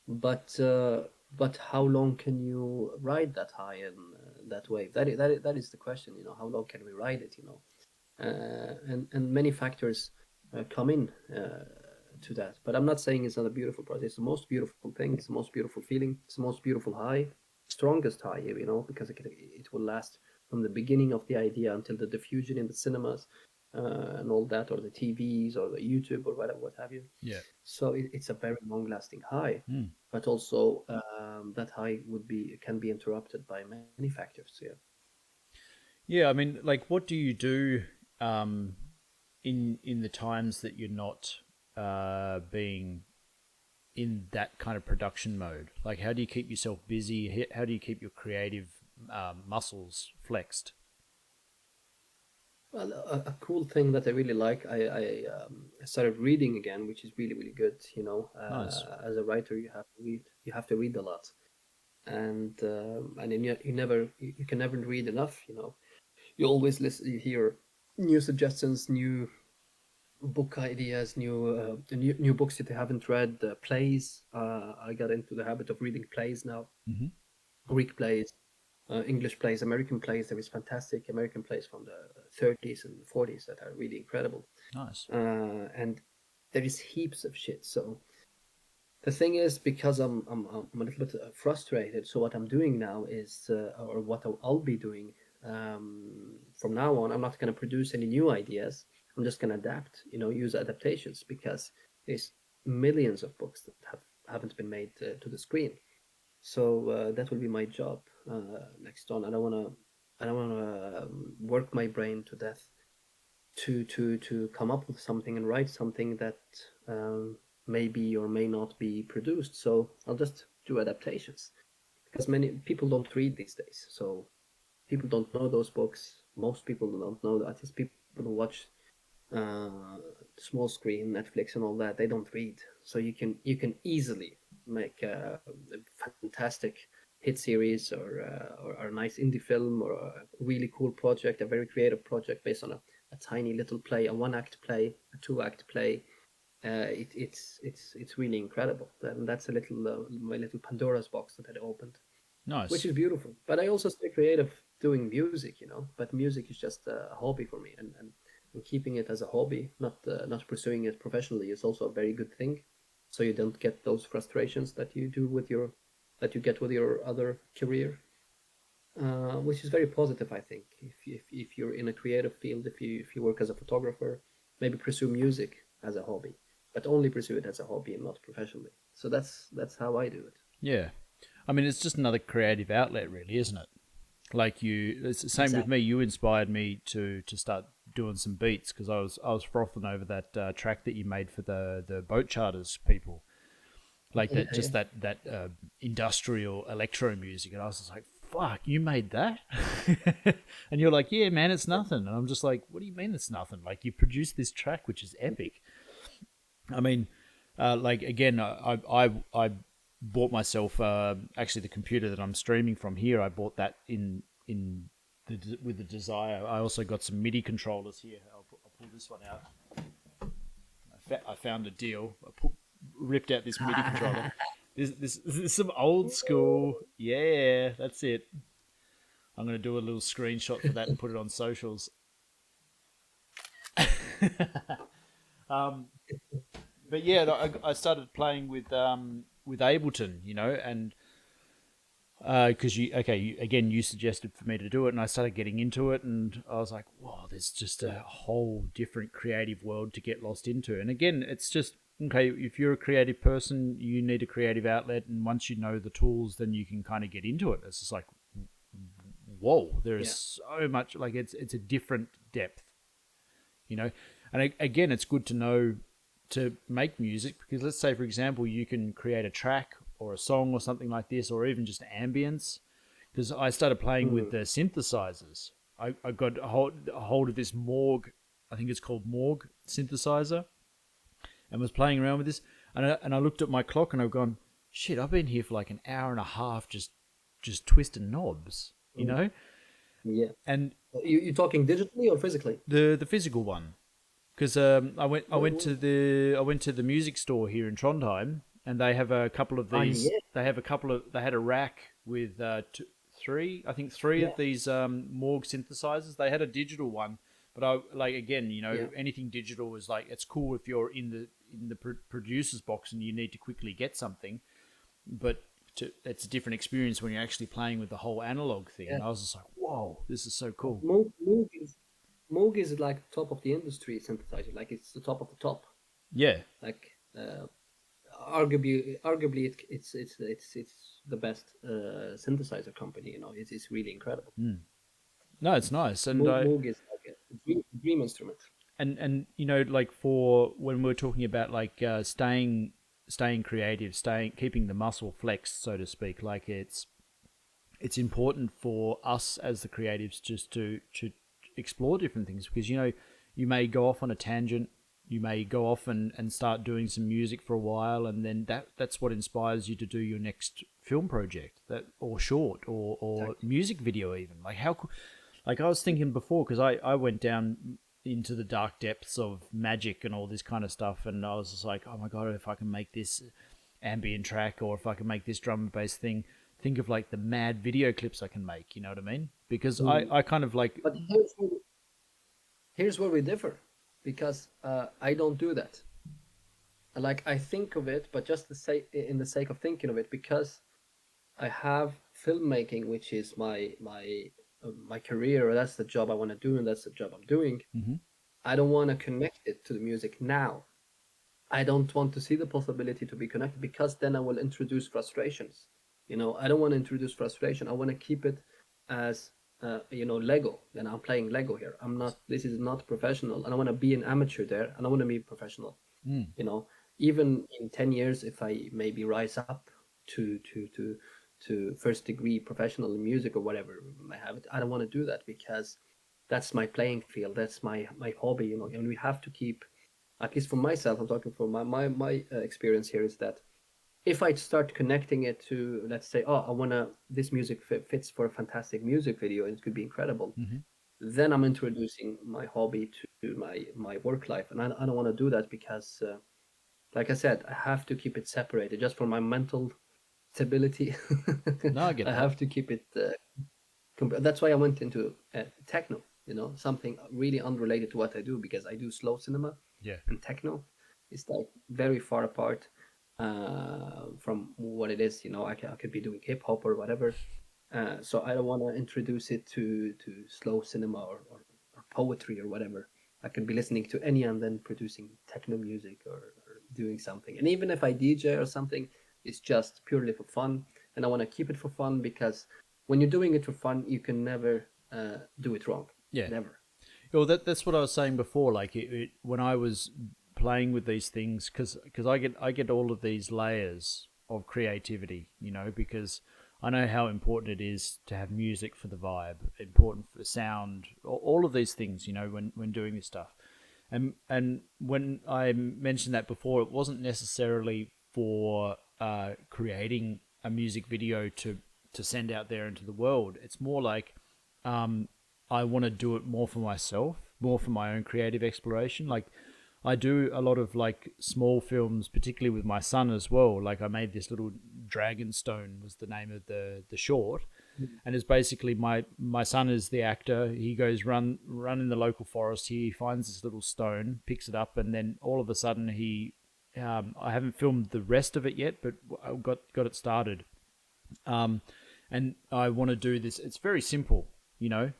But how long can you ride that high and that wave? That is the question. You know, how long can we ride it? You know, and many factors come in to that. But I'm not saying it's not a beautiful process. It's the most beautiful thing. It's the most beautiful feeling. It's the most beautiful high, strongest high. You know, because it will last from the beginning of the idea until the diffusion in the cinemas and all that, or the TVs, or the YouTube, or whatever, what have you. Yeah. So it's a very long-lasting high, Mm. but also that high can be interrupted by many factors. Yeah. Yeah, I mean, like, what do you do um, in the times that you're not being in that kind of production mode? Like, how do you keep yourself busy? How do you keep your creative muscles flexed? Well, a cool thing that I really like, I started reading again, which is really really good. You know, Nice. as a writer, you have to read. You have to read a lot, and you can never read enough. You know, you always listen. You hear new suggestions, new book ideas, new books that I haven't read, plays. I got into the habit of reading plays now, Hmm. Greek plays, English plays, American plays. There is fantastic American plays from the 30s and 40s that are really incredible, Nice. and there is heaps of shit. So the thing is, because I'm a little bit frustrated. So what I'm doing now is, or what I'll be doing from now on, I'm not going to produce any new ideas. I'm just going to adapt. You know, use adaptations, because there's millions of books that haven't been made to the screen. So that will be my job next on. I don't want to work my brain to death to come up with something and write something that may be or may not be produced. So I'll just do adaptations, because many people don't read these days. So people don't know those books. Most people don't know that. It's people who watch uh, small screen, Netflix, and all that. They don't read. So you can easily make a fantastic hit series, or a nice indie film, or a really cool project, a very creative project based on a tiny little play, a one-act play, a two-act play. It's really incredible. And that's a little my little Pandora's box that I opened, which Nice. is beautiful. But I also stay creative doing music, you know. But music is just a hobby for me, and keeping it as a hobby, not pursuing it professionally, is also a very good thing. So you don't get those frustrations that you get with your other career, which is very positive, I think. If you're in a creative field, if you work as a photographer, maybe pursue music as a hobby, but only pursue it as a hobby and not professionally. So that's how I do it. Yeah. I mean, it's just another creative outlet, really, isn't it? Like you, it's the same with me. Exactly. You inspired me to start doing some beats because I was frothing over that track that you made for the boat charters people, like Yeah, that, yeah. just that industrial electro music, and I was just like, "Fuck, you made that?" And you're like, "Yeah, man, it's nothing." And I'm just like, "What do you mean it's nothing? Like you produced this track, which is epic." I mean, like again, I bought myself actually the computer that I'm streaming from here. I bought that with the Desire. I also got some MIDI controllers here. I'll pull this one out. I found a deal. Ripped out this MIDI controller. This is some old school. Yeah, that's it. I'm gonna do a little screenshot for that and put it on socials. um, but yeah, I started playing with Ableton, and because again, you suggested for me to do it, and I started getting into it, and I was like, "Wow, there's just a whole different creative world to get lost into." And again, it's just okay. If you're a creative person, you need a creative outlet, and once you know the tools, then you can kind of get into it. It's just like, whoa, there's Yeah. so much. Like it's a different depth, you know. And again, it's good to know to make music because let's say, for example, you can create a track or a song or something like this, or even just ambience. Because I started playing with Mm. the synthesizers. I got a hold of this Morg, I think it's called Morg synthesizer, and was playing around with this. And I looked at my clock and I've gone, shit, I've been here for like an hour and a half just twisting knobs, you Mm. know? Yeah. And You talking digitally or physically? the physical one, because Well, I went to the music store here in Trondheim, and they have a couple of these. yeah, They had a rack with three, I think three yeah, of these Morg synthesizers. They had a digital one, but I like again, yeah. anything digital is like it's cool if you're in the producer's box and you need to quickly get something, but it's a different experience when you're actually playing with the whole analog thing. Yeah. And I was just like, whoa, this is so But cool. Moog is like top of the industry synthesizer. Like it's the top of the top. Yeah. Like arguably it's the best synthesizer company. You know, it's really incredible. No, it's nice, Moog is like a dream instrument. and like for when we're talking about like staying creative, staying keeping the muscle flexed, so to speak, like it's important for us as the creatives just to explore different things because you may go off on a tangent, you may go off and start doing some music for a while, and then that's what inspires you to do your next film project, that or short or Exactly. music video even. Like like I was thinking before, because I went down into the dark depths of magic and all this kind of stuff, and I was just like, oh my god, if I can make this ambient track or if I can make this drum and bass thing, think of like the mad video clips I can make. You know what I mean? Because Mm. I kind of like, But here's where we differ, because I don't do that. Like I think of it, but just to say in the sake of thinking of it, because I have filmmaking, which is my career, or that's the job I want to do, and that's the job I'm doing. mm-hmm, I don't want to connect it to the music now. I don't want to see the possibility to be connected because then I will introduce frustrations. You know, I don't want to introduce frustration. I want to keep it as Lego. And I'm playing Lego here. I'm not. This is not professional, and I want to be an amateur there, and I want to be professional. mm, You know, even in 10 years, if I maybe rise up to to to to first degree professional in music or whatever I have it, I don't want to do that because that's my playing field. That's my hobby. You know, and we have to keep, at least for myself, I'm talking for my experience here, is that if I start connecting it to, let's say, oh, I wanna, this music fits for a fantastic music video and it could be incredible, mm-hmm. then I'm introducing my hobby to my work life, and I don't want to do that because, like I said, I have to keep it separated just for my mental stability. No, I get I that. have to keep it. That's why I went into techno. You know, something really unrelated to what I do, because I do slow cinema Yeah. and techno. It's like very far apart from what it is. You know, I could be doing hip hop or whatever. So I don't want to introduce it to slow cinema or poetry or whatever. I could be listening to any and then producing techno music or doing something. And even if I DJ or something, it's just purely for fun. And I want to keep it for fun because when you're doing it for fun, you can never do it wrong. Yeah. Never. Well, that's what I was saying before. Like when I was playing with these things, because I get all of these layers of creativity, because I know how important it is to have music for the vibe, important for sound, all of these things, when doing this stuff. And when I mentioned that before, it wasn't necessarily for creating a music video to send out there into the world. It's more like I want to do it more for myself, more for my own creative exploration. Like I do a lot of like small films, particularly with my son as well. Like I made this little Dragonstone was the name of the short, and it's basically my son is the actor. He goes run in the local forest. He finds this little stone, picks it up, and then all of a sudden he I haven't filmed the rest of it yet, but I got it started. And I want to do this. It's very simple, you know,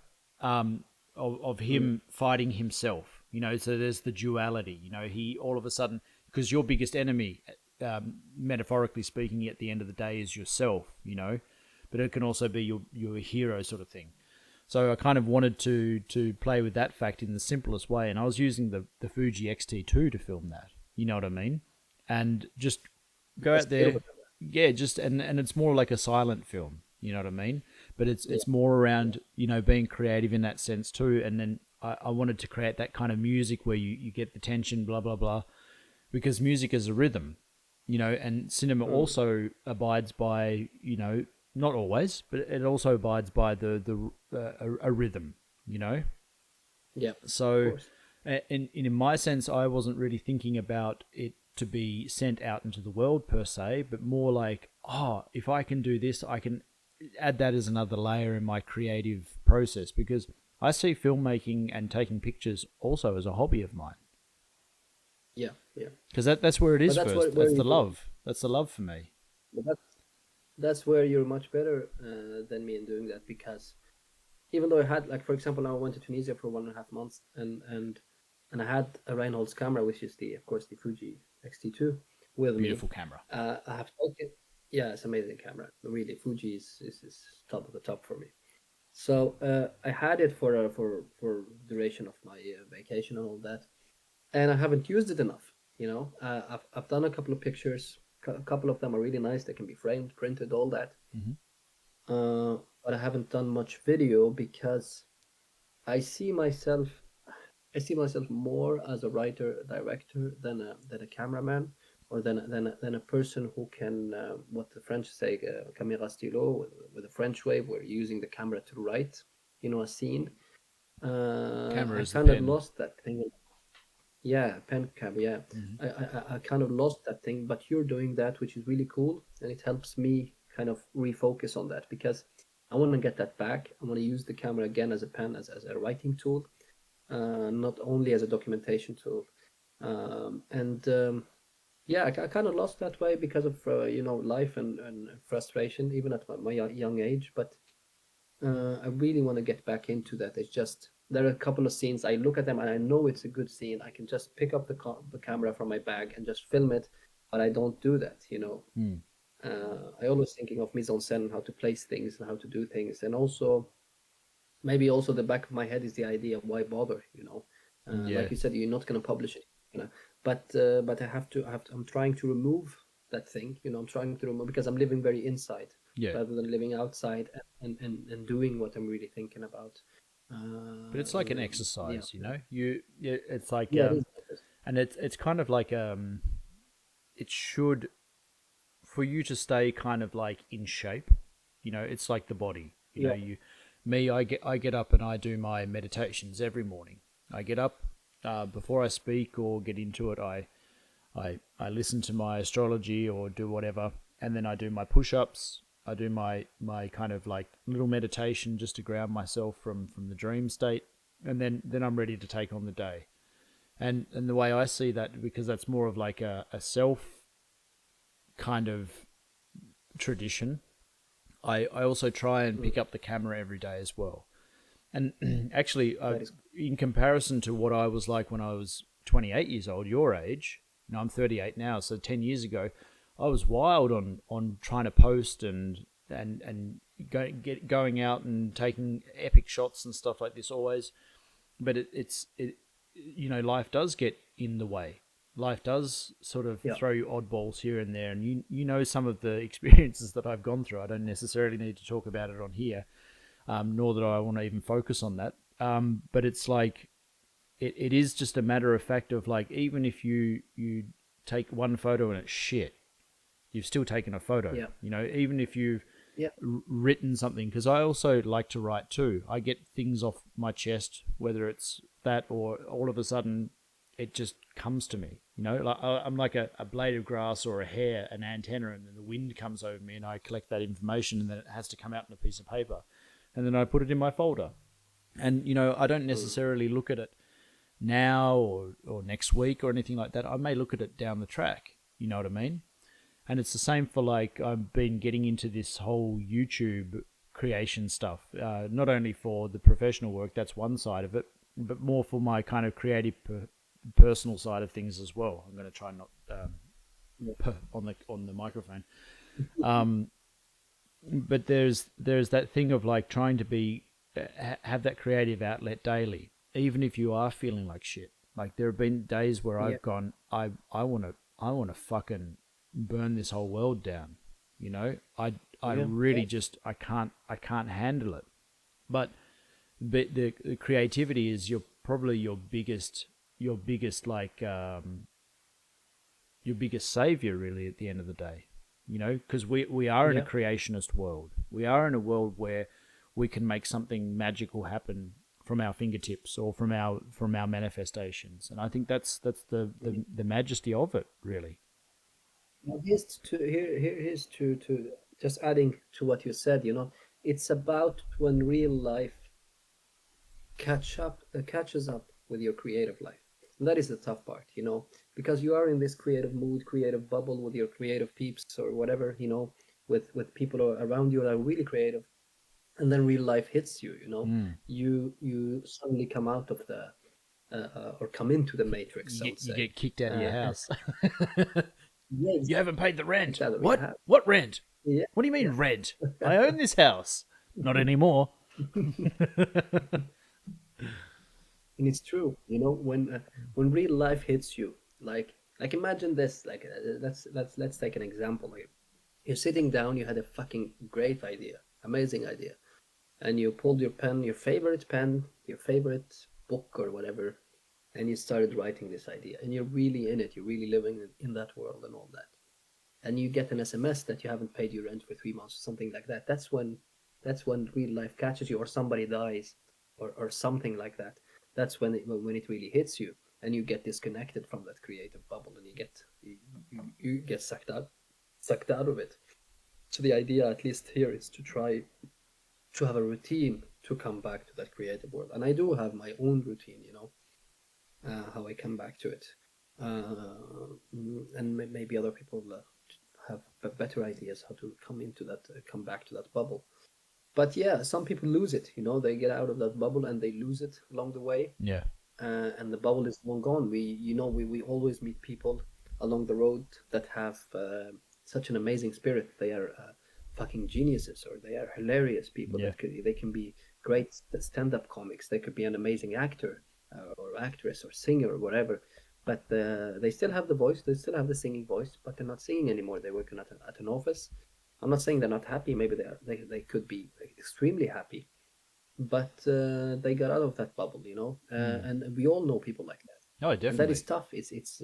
of him fighting himself. You know, so there's the duality. You know, he all of a sudden, because your biggest enemy, metaphorically speaking, at the end of the day, is yourself. You know, but it can also be your hero sort of thing. So I kind of wanted to play with that fact in the simplest way, and I was using the Fuji X-T2 to film that. You know what I mean? And just go out there, yeah. Just and it's more like a silent film. You know what I mean? But it's more around, you know, being creative in that sense too. And then I wanted to create that kind of music where you get the tension, blah blah blah, because music is a rhythm, you know, and cinema also abides by, you know, not always, but it also abides by a rhythm, you know. Yeah. So, in my sense, I wasn't really thinking about it to be sent out into the world per se, but more like, oh, if I can do this, I can add that as another layer in my creative process, because I see filmmaking and taking pictures also as a hobby of mine. Yeah, yeah. Because that's where it is But that's first. where That's you the love. That's the love for me. but that's where you're much better than me in doing that, because even though I had, like, for example, now I went to Tunisia for 1.5 months, and I had a Reinhold's camera, which is of course the Fuji X-T2 with Beautiful me. camera. I have taken, yeah, it's an amazing camera. Really, Fuji is top of the top for me. So I had it for duration of my vacation and all that, and I haven't used it enough. You know, I've done a couple of pictures. A couple of them are really nice. They can be framed, printed, all that. Hmm. But I haven't done much video because I see myself I see myself more as a writer director than a cameraman, or than a person who can, what the French say, caméra stylo, with a French way, where you're using the camera to write, you know, a scene. Camera I is the kind of pen. lost that thing. Yeah, pen cam. Yeah, Hmm. I kind of lost that thing, but you're doing that, which is really cool, and it helps me kind of refocus on that, because I want to get that back. I want to use the camera again as a pen, as a writing tool, not only as a documentation tool. And yeah, I kind of lost that way because of life and frustration, even at my young age. But I really want to get back into that. It's just there are a couple of scenes I look at them and I know it's a good scene. I can just pick up the camera from my bag and just film it, but I don't do that. Mm. I always thinking of mise en scène, how to place things and how to do things, and also maybe also the back of my head is the idea of why bother. Yeah. Like you said, you're not going to publish it, but I'm trying to remove that thing. I'm trying to remove, because I'm living very inside Yeah. rather than living outside, and doing what I'm really thinking about. But it's like an Yeah, exercise, you know. It's like yeah, it is. and it's kind of like it should, for you to stay kind of like in shape. You know, it's like the body. You know, Yeah, I get up and I do my meditations every morning. I get up before I speak or get into it. I listen to my astrology or do whatever, and then I do my push-ups. I do my kind of like little meditation just to ground myself from the dream state, and then I'm ready to take on the day. And the way I see that, because that's more of like a self kind of tradition. I also try and pick up the camera every day as well. And actually, that is. in comparison to what I was like when I was 28 years old, your age, I'm 38 now, so 10 years ago, I was wild on trying to post and going out and taking epic shots and stuff like this always. But life does get in the way. Life does sort of Yeah, throw you oddballs here and there, and you know some of the experiences that I've gone through. I don't necessarily need to talk about it on here, nor that I want to even focus on that. But it's like it is just a matter of fact of like, even if you take one photo and it's shit, you've still taken a photo. yeah, You know, even if you've yeah, written something, because I also like to write too. I get things off my chest, whether it's that or all of a sudden it just comes to me. Like I'm like a blade of grass or a hair, an antenna, and then the wind comes over me, and I collect that information, and then it has to come out in a piece of paper, and then I put it in my folder. And I don't Mm. necessarily look at it now or next week or anything like that. I may look at it down the track. You know what I mean? And it's the same for like I've been getting into this whole YouTube creation stuff. Not only for the professional work, that's one side of it, but more for my kind of creative personal side of things as well. I'm going to try not Yeah. on the microphone. Um, but there's that thing of like trying to be have that creative outlet daily, even if you are feeling like shit. Like there have been days where Yeah. I've gone, I want to fucking burn this whole world down. I Yeah. really just I can't handle it. But the creativity is probably your biggest like your biggest savior really at the end of the day. Because we are in a Yeah. creationist world. We are in a world where we can make something magical happen from our fingertips or from our manifestations. And I think that's the majesty of it, really. Now here's to just adding to what you said. It's about when real life catches up with your creative life. And that is the tough part, because you are in this creative mood, creative bubble with your creative peeps or whatever, with people around you that are really creative, and then real life hits you. Mm. You suddenly come out of the or come into the matrix, You I get would you say. get kicked out of your And house. yeah, You haven't paid the rent. exactly. What? What rent? Yeah, What do you yeah. mean rent? I own this house. Not anymore. And it's true, when real life hits you, like imagine this, like let's take an example. Like, you're sitting down, you had a fucking great idea, amazing idea, and you pulled your pen, your favorite book or whatever, and you started writing this idea, and you're really in it, you're really living in that world and all that, and you get an SMS that you haven't paid your rent for 3 months or something like that. That's when real life catches you, or somebody dies, or something like that. That's when it really hits you, and you get disconnected from that creative bubble, and you get sucked out of it. So the idea, at least here, is to try to have a routine to come back to that creative world. And I do have my own routine, how I come back to it. And maybe other people have better ideas how to come back to that bubble. But yeah, some people lose it. They get out of that bubble and they lose it along the way, Yeah. and the bubble is long gone. We always meet people along the road that have such an amazing spirit. They are fucking geniuses, or they are hilarious people. Yeah. They can be great stand-up comics. They could be an amazing actor, or actress or singer or whatever. But they still have the voice. They still have the singing voice, but they're not singing anymore. They're working at an office. I'm not saying they're not happy. Maybe they could be extremely happy, but they got out of that bubble, Mm. and we all know people like that, Oh, and that is definitely. tough.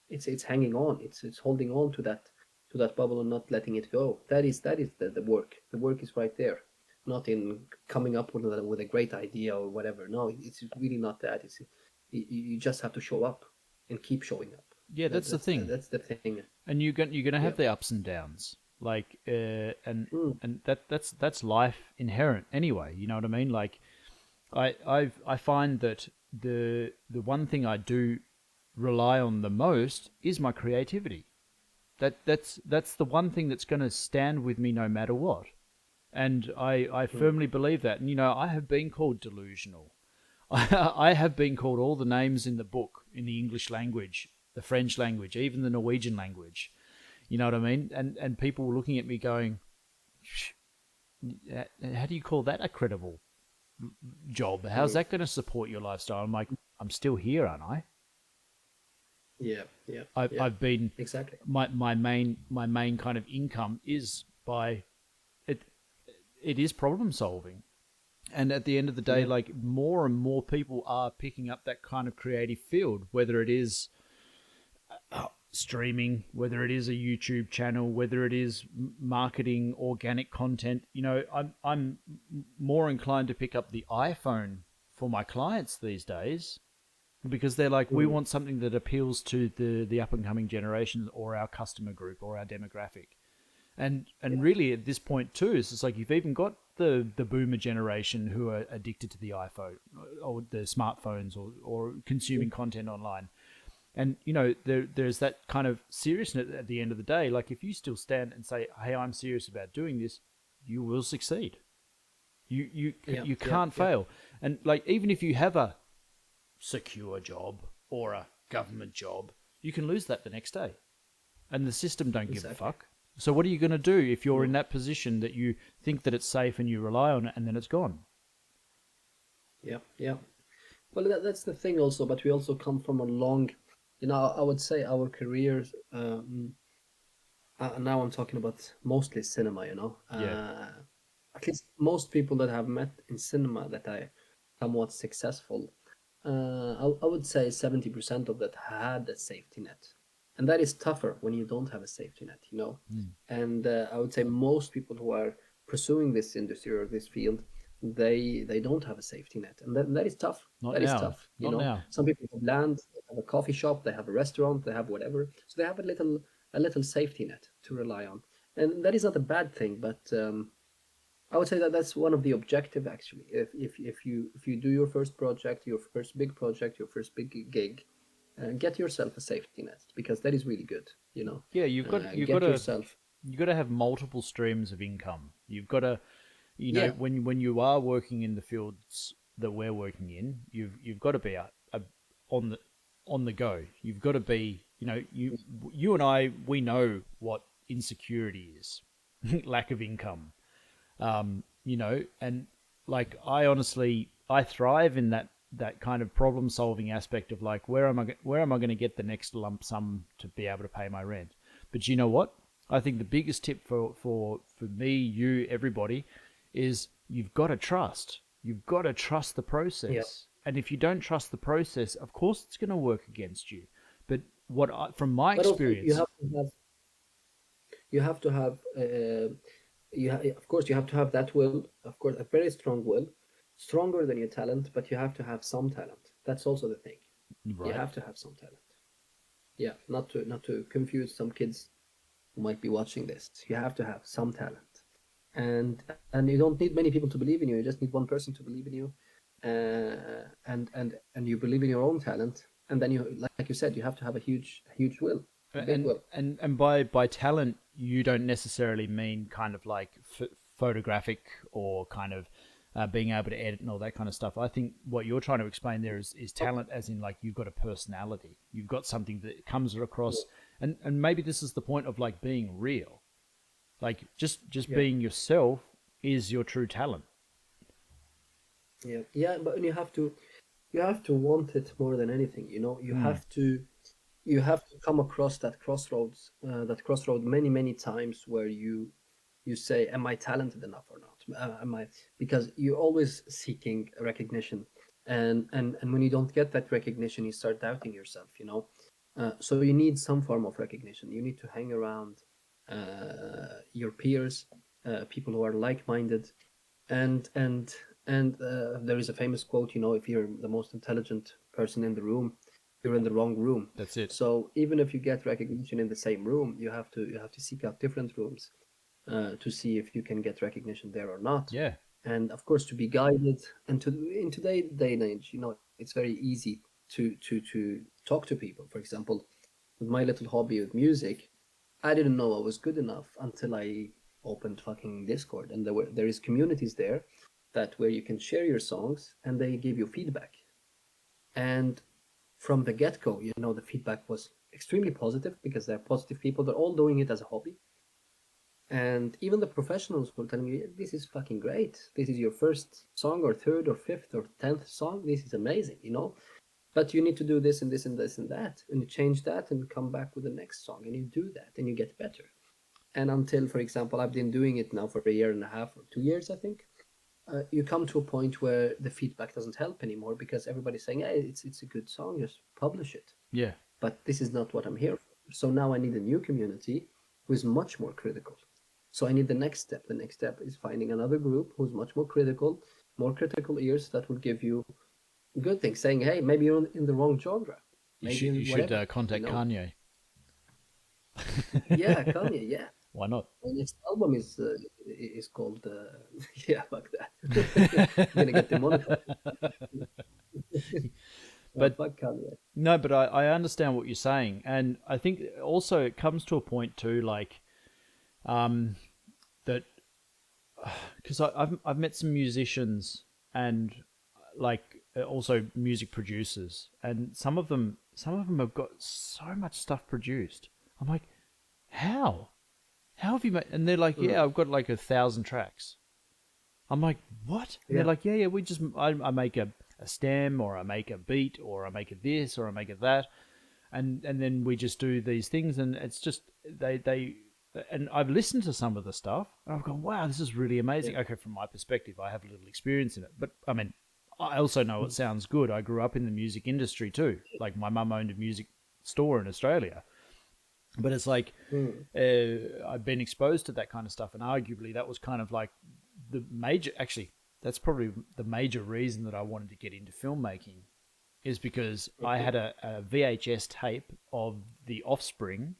It's hanging on. It's holding on to that bubble and not letting it go. That is the work. The work is right there, not in coming up with a great idea or whatever. No, it's really not that. You just have to show up and keep showing up. Yeah, That, that's the that's the, thing. that's the thing. And you're gonna Yeah. have the ups and downs. Like and Mm. and that's life inherent anyway. You know what I mean? Like I find that the one thing I do rely on the most is my creativity. That's the one thing that's going to stand with me no matter what. And I Mm. firmly believe that. And I have been called delusional. I have been called all the names in the book in the English language, the French language, even the Norwegian language. You know what I mean? And people were looking at me going, how do you call that a credible job? How's Mm. that going to support your lifestyle? I'm like, I'm still here, aren't I? Yeah. Yeah. I've, Yeah. I've been Exactly. my main kind of income is by it. It is problem solving, and at the end of the day, Yeah. like more and more people are picking up that kind of creative field, whether it is streaming, whether it is a YouTube channel, whether it is marketing organic content. I'm more inclined to pick up the iPhone for my clients these days because they're like, we Mm. want something that appeals to the up and coming generation or our customer group or our demographic. And Yeah. really at this point too, it's just like you've even got the boomer generation who are addicted to the iPhone or the smartphones or consuming content online. And there's that kind of seriousness at the end of the day. Like if you still stand and say, "Hey, I'm serious about doing this," you will succeed. Yeah. You Yeah. can't Yeah. fail. And like even if you have a secure job or a government job, you can lose that the next day, and the system don't give a Exactly. fuck. So what are you going to do if you're in No. that position that you think that it's safe and you rely on it, and then it's gone? Yeah. Yeah. Well, that's the thing also, but we also come from a long, I would say our careers, now I'm talking about mostly cinema, Yeah, at least most people that I've met in cinema that I somewhat successful, I would say 70% of that had a safety net. And that is tougher when you don't have a safety net. And I would say most people who are pursuing this industry or this field, they don't have a safety net. And that is tough. not That is now, tough. not now. Some people have land, they have a coffee shop, they have a restaurant, they have whatever. So they have a little safety net to rely on. And that is not a bad thing, but I would say that that's one of the objective actually. If you do your first project, your first big project, your first big gig, get yourself a safety net because that is really good. Yeah, you've got you've got Get to yourself. you've got to have multiple streams of income. You've got to, Yeah. when you are working in the fields that we're working in, you've got to be on the on the go. You've got to be, you and I, we know what insecurity is, lack of income. And like I honestly, I thrive in that kind of problem solving aspect of like where am I going to get the next lump sum to be able to pay my rent. But you know what, I think the biggest tip for me, you, everybody, is you've got to trust the Yeah. process. And if you don't trust the process, of course it's going to work against you. But from my But also experience, you have to have of course you have to have that will, of course, a very strong will, stronger than your talent, but you have to have some talent. That's also the thing. You right? have to have some talent. Yeah, not to confuse some kids who might be watching this. You have to have some talent, and you don't need many people to believe in you. You just need one person to believe in you, and you believe in your own talent, and then you, like you said, you have to have a huge will, a big and will. and by talent you don't necessarily mean kind of like photographic or kind of being able to edit and all that kind of stuff. I think what you're trying to explain there is talent as in like you've got a personality, you've got something that comes across. And maybe this is the point of like being real, like just Yeah, being yourself is your true talent. yeah, yeah. But you have to want it more than anything. You Mm, have to come across that crossroad many times where you say, am I talented enough or not? Am I, because you're always seeking recognition, and when you don't get that recognition, you start doubting yourself. So you need some form of recognition. You need to hang around your peers, people who are like-minded, and there is a famous quote. If you're the most intelligent person in the room, you're in the wrong room. that's it. So even if you get recognition in the same room, you have to seek out different rooms to see if you can get recognition there or not. Yeah. And of course, to be guided, and in today's day and age, it's very easy to talk to people. For example, with my little hobby with music, I didn't know I was good enough until I opened fucking Discord, and there is communities there that where you can share your songs and they give you feedback. And from the get-go, the feedback was extremely positive because they're positive people. They're all doing it as a hobby. And even the professionals were telling me, this is fucking great. This is your first song or third or fifth or 10th song. This is amazing. But you need to do this and this and this and that. And you change that and come back with the next song. And you do that and you get better. And until, for example, I've been doing it now for a year and a half or 2 years, I think. You come to a point where the feedback doesn't help anymore because everybody's saying, hey, it's a good song, just publish it. Yeah. But this is not what I'm here for. So now I need a new community who is much more critical. So I need the next step. The next step is finding another group who's much more critical ears that will give you good thing, saying, hey, maybe you're in the wrong genre, You maybe should in whatever, contact Kanye. Yeah, Kanye, yeah. Why not? My next album is called yeah, fuck that. Gonna get demonetized. But Fuck Kanye. no, but I understand what you're saying, and I think also it comes to a point too, like that because I've met some musicians and like also music producers, and some of them have got so much stuff produced. I'm like, how? How have you made? And they're like, Mm, yeah, I've got like 1,000 tracks. I'm like, what? And they're yeah. like, yeah, I make a stem, or I make a beat, or I make a this, or I make a that, and then we just do these things, and it's just they and I've listened to some of the stuff, and I've gone, wow, this is really Yeah. amazing. Okay, from my perspective, I have a little experience in it, but I mean, I also know it sounds good. I grew up in the music industry too. Like my mum owned a music store in Australia, but it's like Mm, I've been exposed to that kind of stuff, and arguably that was kind of like the major. Actually, that's probably the major reason that I wanted to get into filmmaking, is because I okay. had a VHS tape of The Offspring,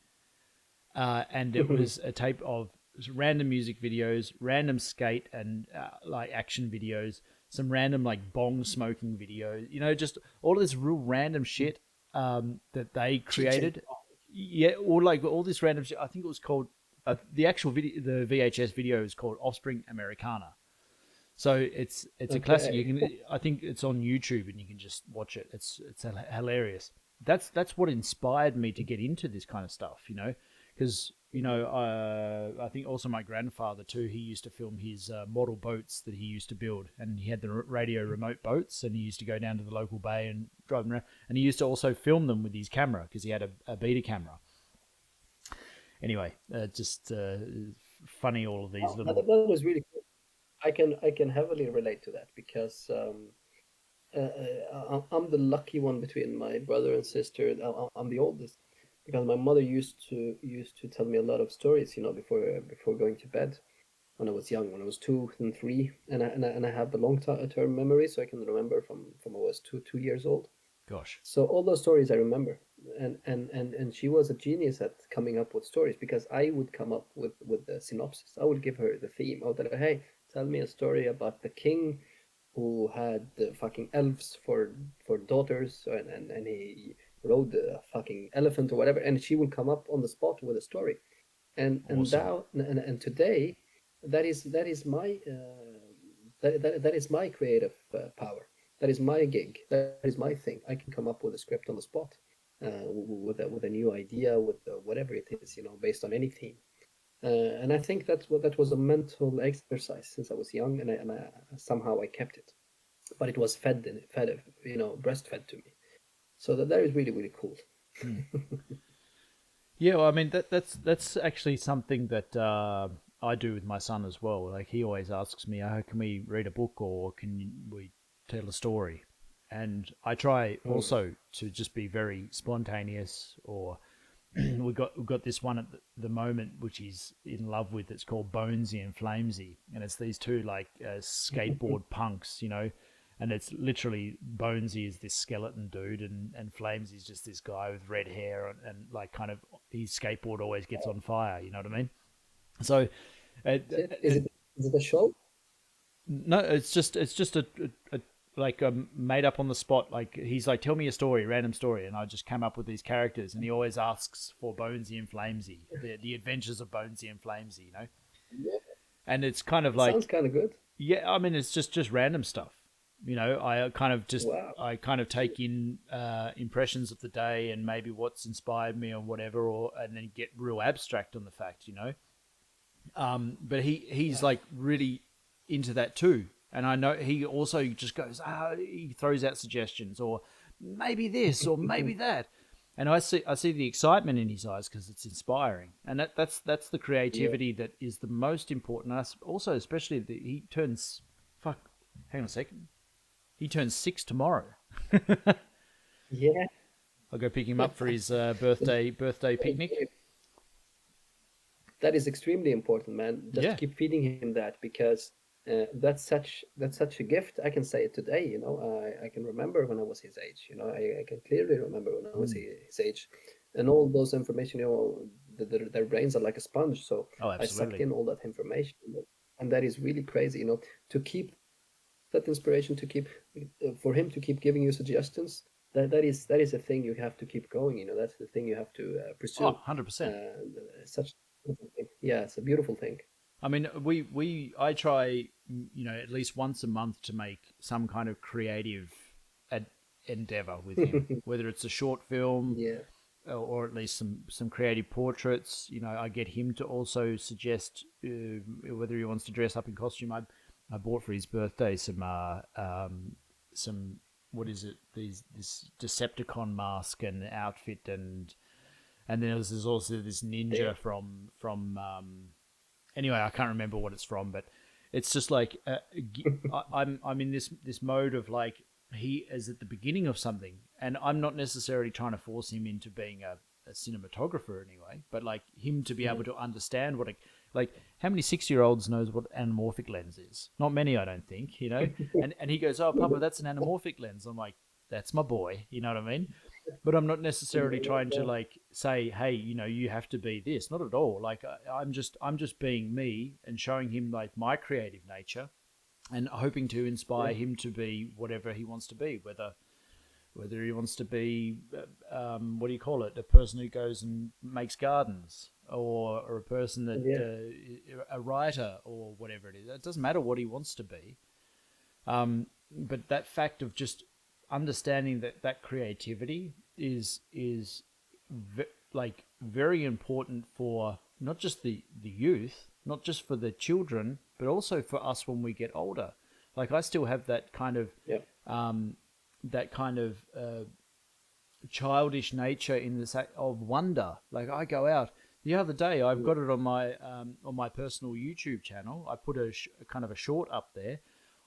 and it was a tape of random music videos, random skate and like action videos, some random like bong smoking videos, just all of this real random shit that they DJ. created. Yeah, or like all this random shit. I think it was called the actual video, the VHS video is called Offspring Americana. So it's a classic. You Okay. can I think it's on YouTube and you can just watch it. It's hilarious. That's what inspired me to get into this kind of stuff. Because I think also my grandfather too. He used to film his model boats that he used to build, and he had the radio remote boats, and he used to go down to the local bay and drive them around. And he used to also film them with his camera because he had a beta camera. Anyway, just funny all of these Wow, little. that was really cool. I can heavily relate to that because I'm the lucky one between my brother and sister. I'm the oldest because my mother used to tell me a lot of stories, before going to bed when I was young, when I was 2 and 3, and I have a long-term memory, so I can remember from I was two years old. Gosh, So all those stories I remember, and she was a genius at coming up with stories because I would come up with the synopsis. I would give her the theme. I would tell her, hey, tell me a story about the king who had the fucking elves for daughters, and he rode a fucking elephant or whatever, and she would come up on the spot with a story. And awesome. now and today, that is my that is my creative power. That is my gig. That is my thing. I can come up with a script on the spot, with a new idea, with whatever it is, based on any theme. And I think that was a mental exercise since I was young, and somehow I kept it. But it was breastfed to me. So that is really really cool. Hmm. Yeah, well, I mean that's actually something that I do with my son as well. Like he always asks me, "Oh, can we read a book or can we tell a story?" And I try Mm. also to just be very spontaneous. Or we've got this one at the moment which he's in love with. It's called Bonesy and Flamesy, and it's these two like skateboard punks, and it's literally Bonesy is this skeleton dude, and Flames is just this guy with red hair, and like kind of his skateboard always gets on fire. You know what I mean? So, Is it is it it is it a show? no, it's just a like made up on the spot. Like he's like, tell me a story, random story, and I just come up with these characters, and he always asks for Bonesy and Flamesy, the adventures of Bonesy and Flamesy, Yeah, and it's kind of it sounds like, kind of good. yeah, I mean, it's just random stuff. Wow. I kind of take in impressions of the day and maybe what's inspired me or whatever, or and then get real abstract on the fact. But he's Wow. like really into that too, and I know he also just goes, he throws out suggestions, or maybe this or maybe that, and I see the excitement in his eyes because it's inspiring, and that's the Yeah. creativity that is the most important. And also, especially he turns, fuck, hang on a second, he turns 6 tomorrow. Yeah. I'll go pick him up for his birthday picnic. That is extremely important, man. Just Yeah, keep feeding him that because That's such a gift. I can say it today. I can remember when I was his age. I can clearly remember when I was Mm. his age, and all those information. Their brains are like a sponge. So Oh, I sucked absolutely. in all that information, and that is really crazy. To keep that inspiration, to keep for him to keep giving you suggestions. That is a thing you have to keep going. That's the thing you have to Oh, pursue. 100%. Uh, Such a beautiful thing. Yeah, it's a beautiful thing. I mean, I try, at least once a month to make some kind of creative ad- endeavor with him, whether it's a short film Yeah. or at least some creative portraits. I get him to also suggest whether he wants to dress up in costume. I bought for his birthday some what is it, this Decepticon mask and outfit, and then there's also this Yeah. ninja from anyway, I can't remember what it's from, but it's just like I'm in this mode of like he is at the beginning of something, and I'm not necessarily trying to force him into being a cinematographer anyway, but like him to be able Mm. to understand what like how many 6-year-olds knows what anamorphic lens is? Not many, I don't think. And he goes, "Oh, Papa, that's an anamorphic lens." I'm like, "That's my boy." You know what I mean? But I'm not necessarily No, trying to no, like say, hey, you have to be this. Not at all. Like I'm just being me and showing him like my creative nature and hoping to yeah, inspire him to be whatever he wants to be. Whether he wants to be, what do you call it, a person who goes and makes gardens, or a person that yeah, a writer or whatever it is. It doesn't matter what he wants to be. But that fact of just understanding that creativity is like very important for not just the youth, not just for the children, but also for us when we get older. Like I still have yeah, um, that kind of childish nature in this act of wonder. Like I go out the other day, I've mm, got it on my personal YouTube channel. I put a kind of a short up there.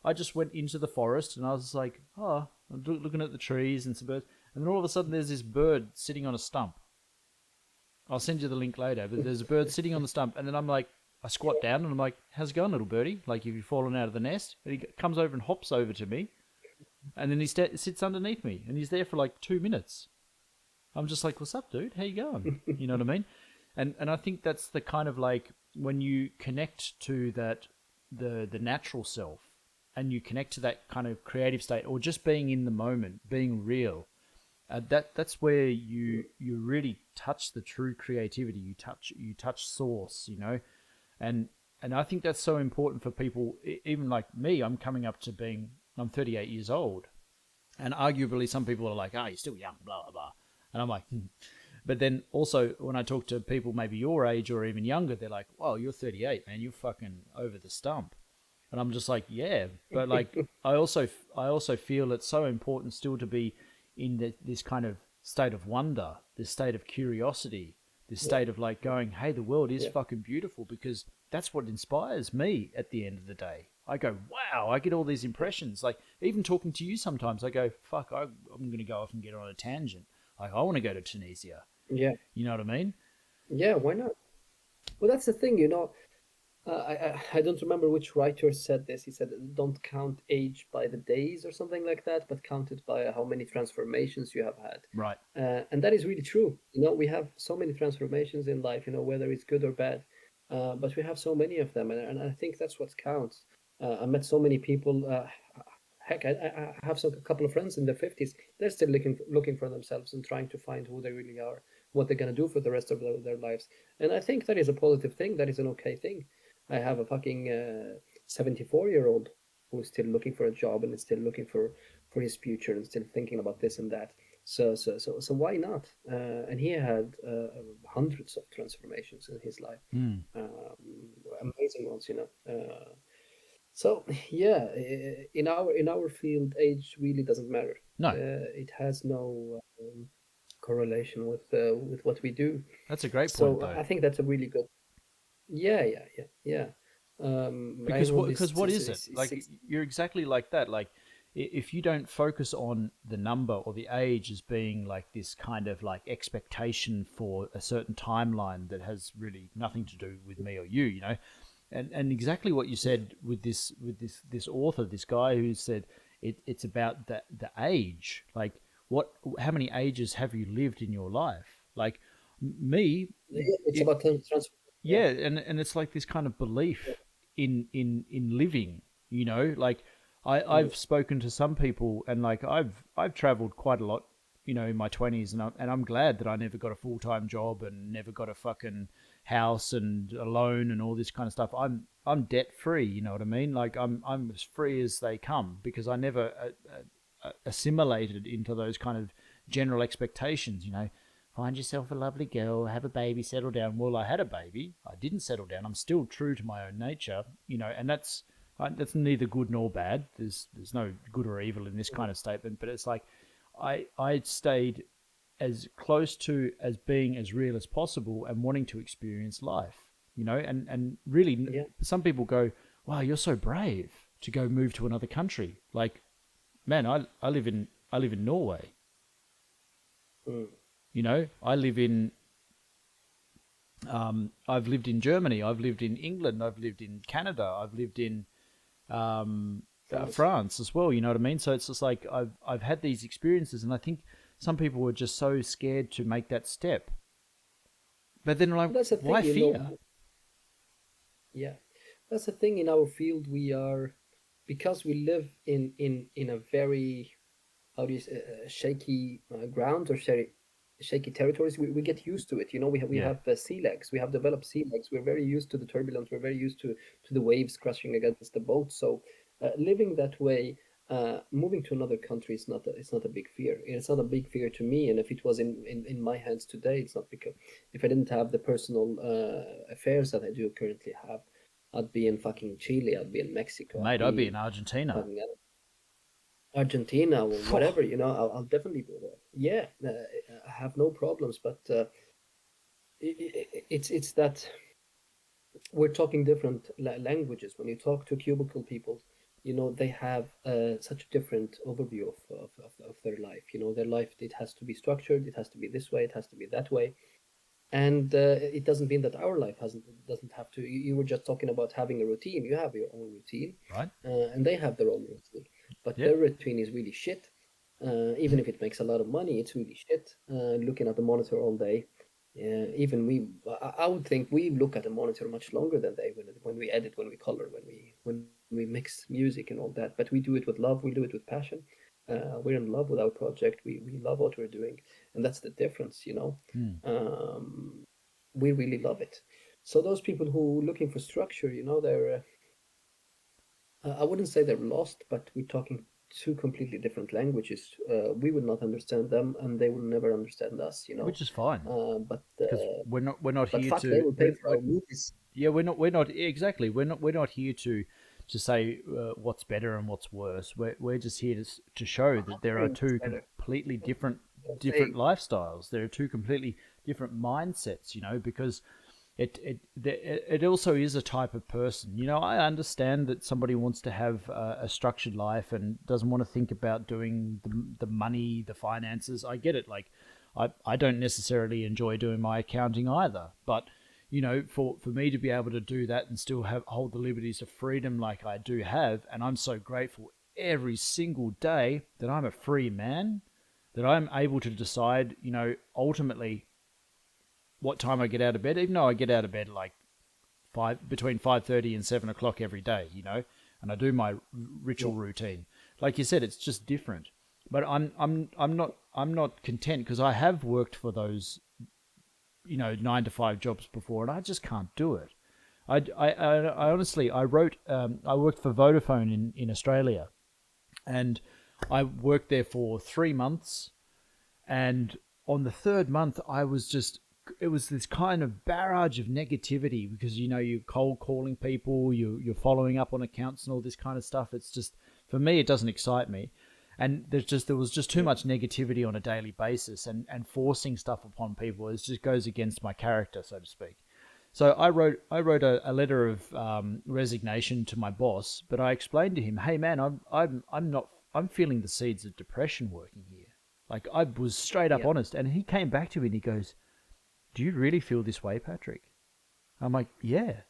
I just went into the forest and I was like, oh, I'm looking at the trees and some birds, and then all of a sudden there's this bird sitting on a stump. I'll send you the link later, but there's a bird sitting on the stump, and then I'm like, I squat down and I'm like, how's it going, little birdie? Like, have you fallen out of the nest? And he comes over and hops over to me, and then he sits underneath me, and he's there for like 2 minutes. I'm just like, what's up, dude? How you going? You know what I mean? And I think that's the kind of like when you connect to that the natural self, and you connect to that kind of creative state, or just being in the moment, being real. That's where you really touch the true creativity. You touch source, and and I think that's so important for people. Even like me, I'm 38 years old, and arguably, some people are like, "Oh, you're still young," blah blah blah. And I'm like, hmm. But then also, when I talk to people maybe your age or even younger, they're like, "Well, you're 38, man. You're fucking over the stump." And I'm just like, "Yeah," but like, I also feel it's so important still to be in this kind of state of wonder, this state of curiosity, this yeah, state of like going, "Hey, the world is yeah, fucking beautiful," because that's what inspires me at the end of the day. I go, wow, I get all these impressions. Like, even talking to you sometimes, I go, fuck, I'm going to go off and get on a tangent. Like, I want to go to Tunisia. yeah, You know what I mean? yeah. Why not? Well, that's the thing. I don't remember which writer said this. He said, "Don't count age by the days or something like that, but count it by how many transformations you have had." Right. And that is really true. We have so many transformations in life. Whether it's good or bad, but we have so many of them, and I think that's what counts. I met so many people. Heck, I have a couple of friends in their 50s. They're still looking for themselves and trying to find who they really are, what they're gonna do for the rest of their lives. And I think that is a positive thing. That is an okay thing. I have a fucking 74-year-old who's still looking for a job and is still looking for his future and still thinking about this and that. So why not? And he had hundreds of transformations in his life, Mm. amazing ones. So yeah, in our field, age really doesn't matter. No, It has no correlation with what we do. that's a great point, So though. I think that's a really good. Yeah, yeah, yeah, yeah. My Because oldest what is, is it? is, is Like, six. you're exactly like that. Like, if you don't focus on the number or the age as being like this kind of like expectation for a certain timeline that has really nothing to do with me or you, And exactly what you said with this author, this guy who said it's about the age. Like, how many ages have you lived in your life? Like me, Yeah, it's it about transfer. Yeah, yeah, and it's like this kind of belief in living, like mm, I've spoken to some people, and like I've traveled quite a lot, in my 20s, and I'm glad that I never got a full-time job and never got a fucking house and a loan and all this kind of stuff. I'm debt free, you know what I mean? Like I'm as free as they come, because I never assimilated into those kind of general expectations, find yourself a lovely girl, have a baby, settle down. Well, I had a baby. I didn't settle down. I'm still true to my own nature, and that's neither good nor bad. There's no good or evil in this kind of statement, but it's like I stayed as close to as being as real as possible and wanting to experience life, and really yeah. some people go, wow, you're so brave to go move to another country. Like, man, I live in Norway. Mm. I live in I've lived in Germany, I've lived in England, I've lived in Canada, I've lived in France. France as well. You know what I mean? So it's just like I've had these experiences, and I think some people were just so scared to make that step. But then, like, That's the why thing, fear? yeah, that's the thing in our field. We are, because we live in a very, how do you say, shaky ground, or shaky territories. We get used to it. We Yeah, have sea legs. We have developed sea legs. We're very used to the turbulence. We're very used to the waves crashing against the boat. So living that way, moving to another country is not it's not a big fear. It's not a big fear to me. And if it was in my hands today, it's not, because if I didn't have the personal affairs that I do currently have, I'd be in fucking Chile. I'd be in Mexico. I'd mate, I'd be be in in Argentina. fucking Argentina or Phew. whatever. I'll definitely go there. Yeah, I have no problems. But it's that we're talking different languages. When you talk to cubicle people, they have such a different overview of their life. Their life, it has to be structured. It has to be this way. It has to be that way. And it doesn't mean that our life doesn't have to. You were just talking about having a routine. You have your own routine, Right? and they have their own routine, but Yep. their routine is really shit. Even if it makes a lot of money, it's really shit. Looking at the monitor all day. Even I would think we look at the monitor much longer than they, when we edit, when we color, when we mix music and all that. But we do it with love. We do it with passion. We're in love with our project. We love what we're doing, and that's the difference. Hmm. We really love it. So those people who looking for structure, they're I wouldn't say they're lost, but we're talking two completely different languages. We will not understand them, and they will never understand us. Which is fine, But because we're not but here fuck, they to will pay for our movies. yeah, we're not exactly, we're not here to say what's better and what's worse. We're just here to show I'm that not there are saying it's two better. completely different I'm different saying, lifestyles. There are two completely different mindsets, because it also is a type of person. I understand that somebody wants to have a structured life and doesn't want to think about doing the money, the finances. I get it. Like, I don't necessarily enjoy doing my accounting either, but for me to be able to do that and still hold the liberties of freedom like I do have, and I'm so grateful every single day that I'm a free man, that I'm able to decide, ultimately what time I get out of bed, even though I get out of bed like between 5:30 and 7 o'clock every day, and I do my yeah, ritual routine. Like you said, it's just different. But I'm not content, because I have worked for those 9 to 5 jobs before, and I just can't do it. I honestly, I worked for Vodafone in Australia, and I worked there for 3 months, and on the third month, it was this kind of barrage of negativity, because you're cold calling people, you're following up on accounts and all this kind of stuff. It's just, for me, it doesn't excite me. And there was just too yeah, much negativity on a daily basis, and forcing stuff upon people, it just goes against my character, so to speak. So I wrote a letter of resignation to my boss, but I explained to him, hey man, I'm feeling the seeds of depression working here. Like, I was straight up yeah. honest, and he came back to me and he goes, "Do you really feel this way, Patrick?" I'm like, "Yeah."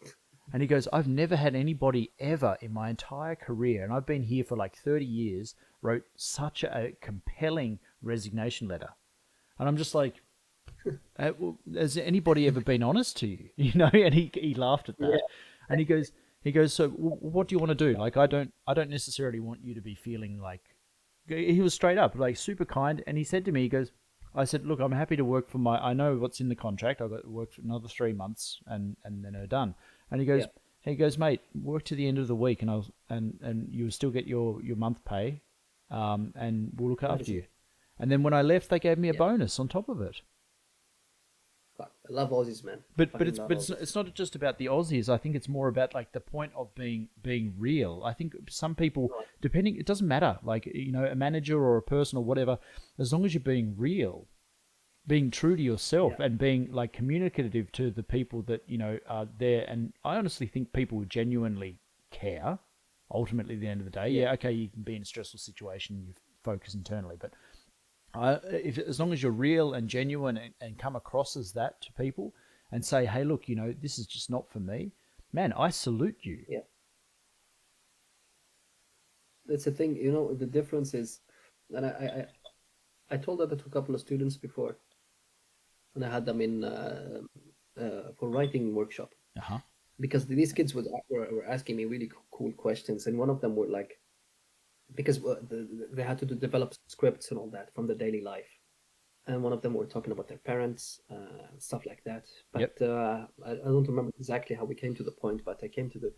And he goes, I've never had anybody ever in my entire career, and I've been here for like 30 years, wrote such a compelling resignation letter. And I'm just like, well, has anybody ever been honest to you? You know? And he laughed at Yeah. that. And he goes, so what do you want to do? Like, I don't necessarily want you to be feeling like, he was straight up, like super kind. And he said to me, he goes, I said, look, I'm happy to work for I know what's in the contract. I've got to work for another 3 months and then we're done. And Yeah. he goes, mate, work to the end of the week and you'll still get your month pay, and we'll look That after is you. it. And then when I left, they gave me a Yeah. bonus on top of it. Fuck. I love Aussies, man. But Fucking love it's Aussies. not just about the Aussies. I think it's more about like the point of being real. I think some people, Right. depending, it doesn't matter. Like, you know, a manager or a person or whatever, as long as you're being real, being true to yourself, Yeah. and being like communicative to the people that you know are there. And I honestly think people genuinely care. Ultimately, at the end of the day, Yeah. yeah, okay, you can be in a stressful situation, you focus internally, but if as long as you're real and genuine and come across as that to people and say, hey, look, you know, this is just not for me, man, I salute you. Yeah. That's the thing. You know, the difference is, and I told that to a couple of students before, and I had them in for writing workshop Uh huh. because these kids were asking me really cool questions, and one of them were like, because they had to develop scripts and all that from the daily life, and one of them were talking about their parents, stuff like that. But Yep. I don't remember exactly how we came to the point, but I came to the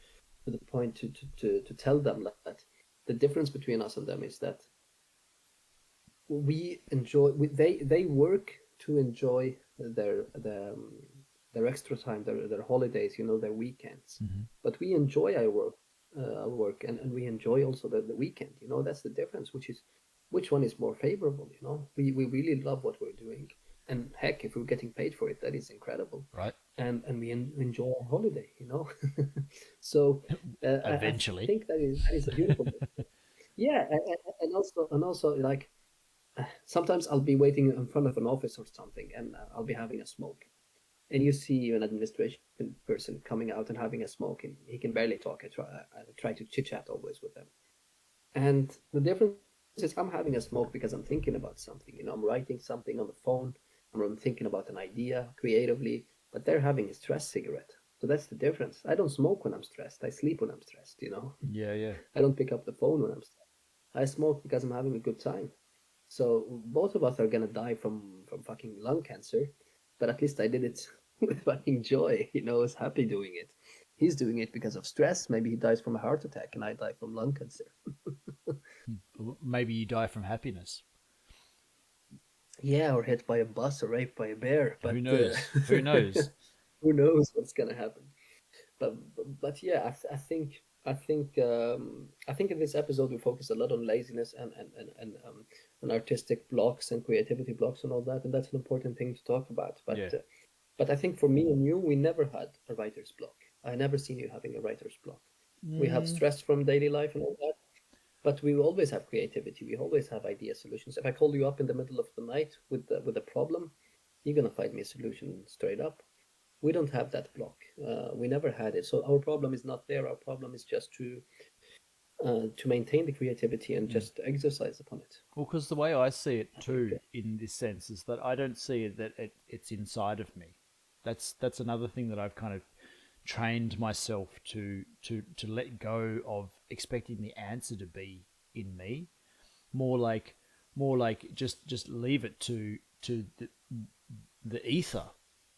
point to tell them that the difference between us and them is that we enjoy they work to enjoy their extra time, their holidays, you know, their weekends. Mm-hmm. But we enjoy our work, and we enjoy also the weekend. You know, that's the difference. Which one is more favorable? You know, we really love what we're doing, and heck, if we're getting paid for it, that is incredible. Right. And we enjoy our holiday. You know, so I Eventually. think that is a beautiful thing. Yeah, and also like sometimes I'll be waiting in front of an office or something, and I'll be having a smoke, and you see an administration person coming out and having a smoke, and he can barely talk. I try to chit chat always with them, and the difference is I'm having a smoke because I'm thinking about something. You know, I'm writing something on the phone, or I'm thinking about an idea creatively, but they're having a stress cigarette. So that's the difference. I don't smoke when I'm stressed. I sleep when I'm stressed. You know, Yeah, yeah. I don't pick up the phone when I'm stressed. I smoke because I'm having a good time. So both of us are gonna die from fucking lung cancer, but at least I did it with fucking joy. You know, I was happy doing it. He's doing it because of stress. Maybe he dies from a heart attack, and I die from lung cancer. Maybe you die from happiness. Yeah, or hit by a bus or raped by a bear. Who But knows? Who knows? who knows what's gonna happen? But yeah, I think in this episode we focus a lot on laziness and artistic blocks and creativity blocks and all that, and that's an important thing to talk about. But Yeah. uh, but I think for me and you, we never had a writer's block. I never seen you having a writer's block. We have Mm, stress from daily life and all that, but we always have creativity. We always have idea solutions. If I call you up in the middle of the night with a problem, you're gonna find me a solution straight up. We don't have that block. We never had it. So our problem is not there. Our problem is just to maintain the creativity and mm. just exercise upon it. Well, because the way I see it I think. too, in this sense, is that I don't see it that it's inside of me. That's another thing that I've kind of trained myself to let go of expecting the answer to be in me. More like just leave it to the ether.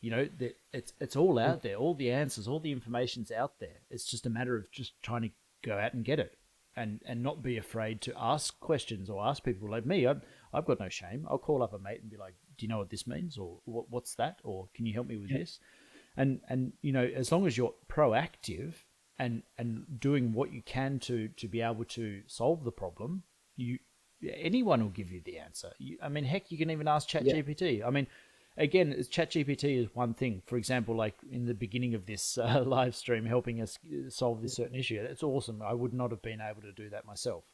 You know, that it's all Mm. out there. All the answers, all the information's out there. It's just a matter of just trying to go out and get it, and not be afraid to ask questions or ask people like me. I've got no shame. I'll call up a mate and be like, "Do you know what this means?" or "What's that?" or "Can you help me with Yeah. this?" And you know, as long as you're proactive and doing what you can to be able to solve the problem, you anyone will give you the answer. I mean, heck, you can even ask Yeah. ChatGPT. I mean, again, ChatGPT is one thing. For example, like in the beginning of this live stream, helping us solve this certain issue, it's awesome. I would not have been able to do that myself,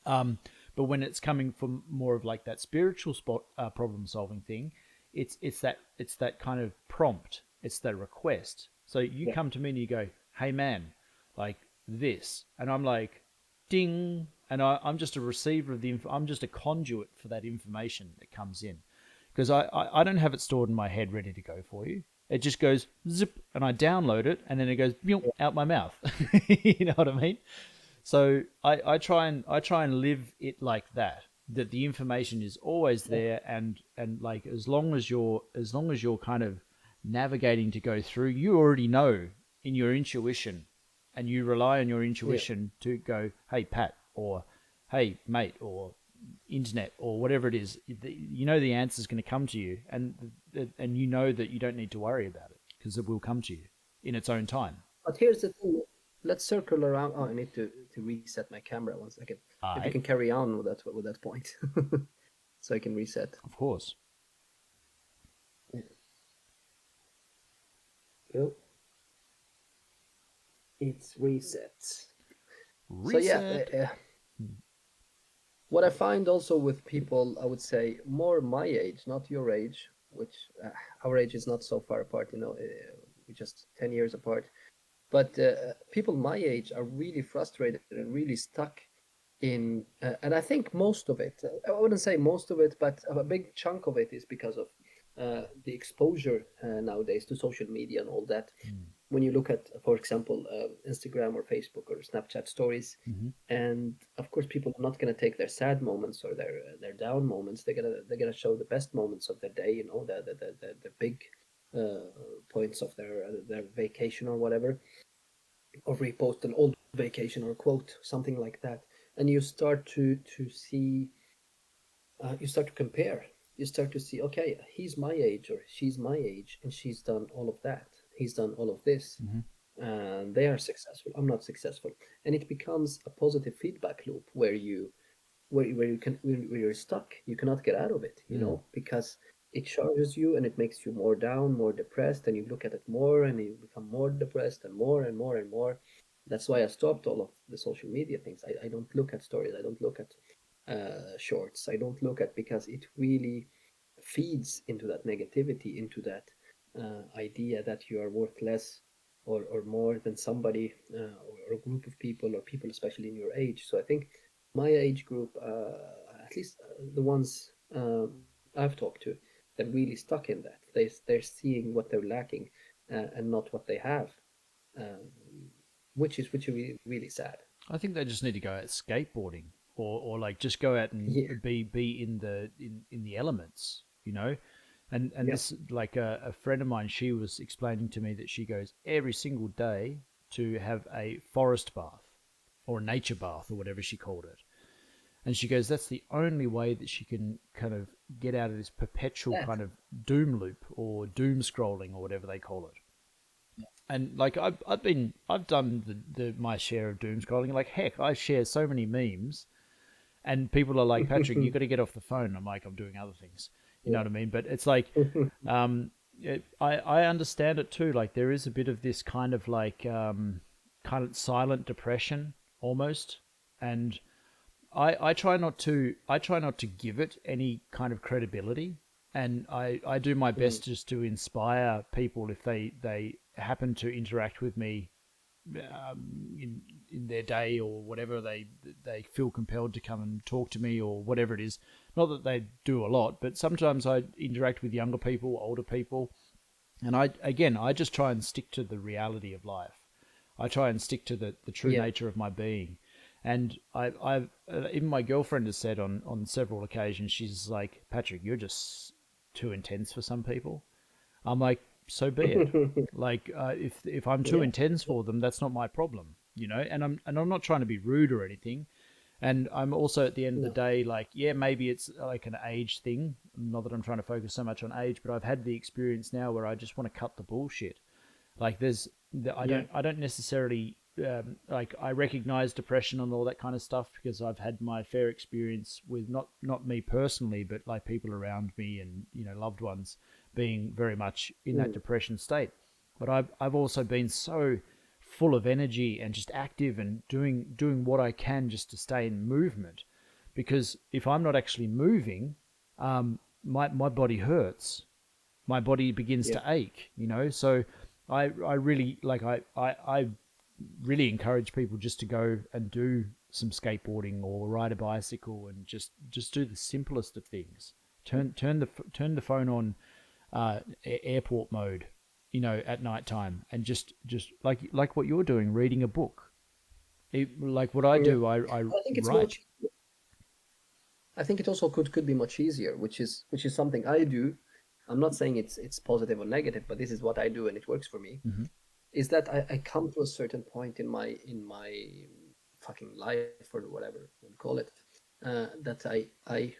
um, but when it's coming from more of like that spiritual spot problem solving thing, it's that kind of prompt, it's that request. So you Yeah. come to me and you go, hey man, like this. And I'm like, ding. And I'm just a receiver of I'm just a conduit for that information that comes in. Because I don't have it stored in my head ready to go for you. It just goes zip and I download it and then it goes Yeah. out my mouth. You know what I mean? So I try and live it like that. That the information is always there, and like as long as you're kind of navigating to go through, you already know in your intuition, and you rely on your Yeah. intuition to go, hey Pat, or hey mate, or internet, or whatever it is. You know the answer is going to come to you, and you know that you don't need to worry about it because it will come to you in its own time. But here's the thing. Let's circle around. Oh, I need to reset my camera 1 second. If you Aye, can carry on with that point, so I can reset. of course. Yeah. Go. It's reset. So yeah, Reset. what I find also with people, I would say more my age, not your age, which our age is not so far apart. We're just 10 years apart. But people my age are really frustrated and really stuck in, and I think most of it, I wouldn't say most of it, but a big chunk of it is because of the exposure nowadays to social media and all that. When you look at, for example, Instagram or Facebook or Snapchat stories, Mm-hmm. and of course, people are not going to take their sad moments or their down moments. They're gonna show the best moments of their day. The big points of their vacation or whatever, or repost an old vacation or quote, something like that, and you start to see, you start to compare. You start to see, okay, he's my age or she's my age, and she's done all of that. He's done all of this, Mm-hmm. and they are successful. I'm not successful, and it becomes a positive feedback loop where you're stuck. You cannot get out of it, Mm. because it charges you and it makes you more down, more depressed, and you look at it more and you become more depressed and more and more and more. That's why I stopped all of the social media things. I don't look at stories. I don't look at shorts. I don't look at, because it really feeds into that negativity, into that idea that you are worth less or more than somebody, or a group of people, or people especially in your age. So I think my age group, at least the ones I've talked to, they're really stuck in that. They're seeing what they're lacking, and not what they have, um, which is really, really sad. I think they just need to go out skateboarding, or like just go out and Yeah, be in the elements, you know. And yeah. this, like a friend of mine, she was explaining to me that she goes every single day to have a forest bath or a nature bath or whatever she called it. And she goes, that's the only way that she can kind of get out of this perpetual That. kind of doom loop or doom scrolling or whatever they call it. And like I've done the my share of doom scrolling. Like heck, I share so many memes, and people are like, Patrick, you got to get off the phone. I'm like, I'm doing other things. You know Yeah. what I mean? But it's like, I understand it too. Like there is a bit of this kind of like kind of silent depression almost, and I try not to give it any kind of credibility, and I do my Mm. best just to inspire people if they happen to interact with me in their day or whatever, they feel compelled to come and talk to me or whatever it is. Not that they do a lot, but sometimes I interact with younger people, older people, and I just try and stick to the reality of life. I try and stick to the true Yeah. nature of my being. And I've even my girlfriend has said on several occasions, she's like, Patrick, you're just too intense for some people. I'm like, so be it. Like, if I'm too Yeah. intense for them, that's not my problem, And I'm not trying to be rude or anything. And I'm also at the end of the No. day, like, yeah, maybe it's like an age thing. Not that I'm trying to focus so much on age, but I've had the experience now where I just want to cut the bullshit. Like Yeah. I don't necessarily like I recognize depression and all that kind of stuff because I've had my fair experience with not me personally, but like people around me and loved ones being very much in that Mm. depression state. But I've also been so full of energy and just active and doing what I can just to stay in movement, because if I'm not actually moving, my body hurts, my body begins Yeah. to ache, So I really like I really encourage people just to go and do some skateboarding or ride a bicycle and just do the simplest of things. Turn the phone on airport mode, at night time, and just like what you're doing, reading a book. Like what I Yeah, do, I I think it's write. much. I think it also could be much easier, which is something I do. I'm not saying it's positive or negative, but this is what I do and it works for me. Hmm. Is that I come to a certain point in my fucking life or whatever you call it, that I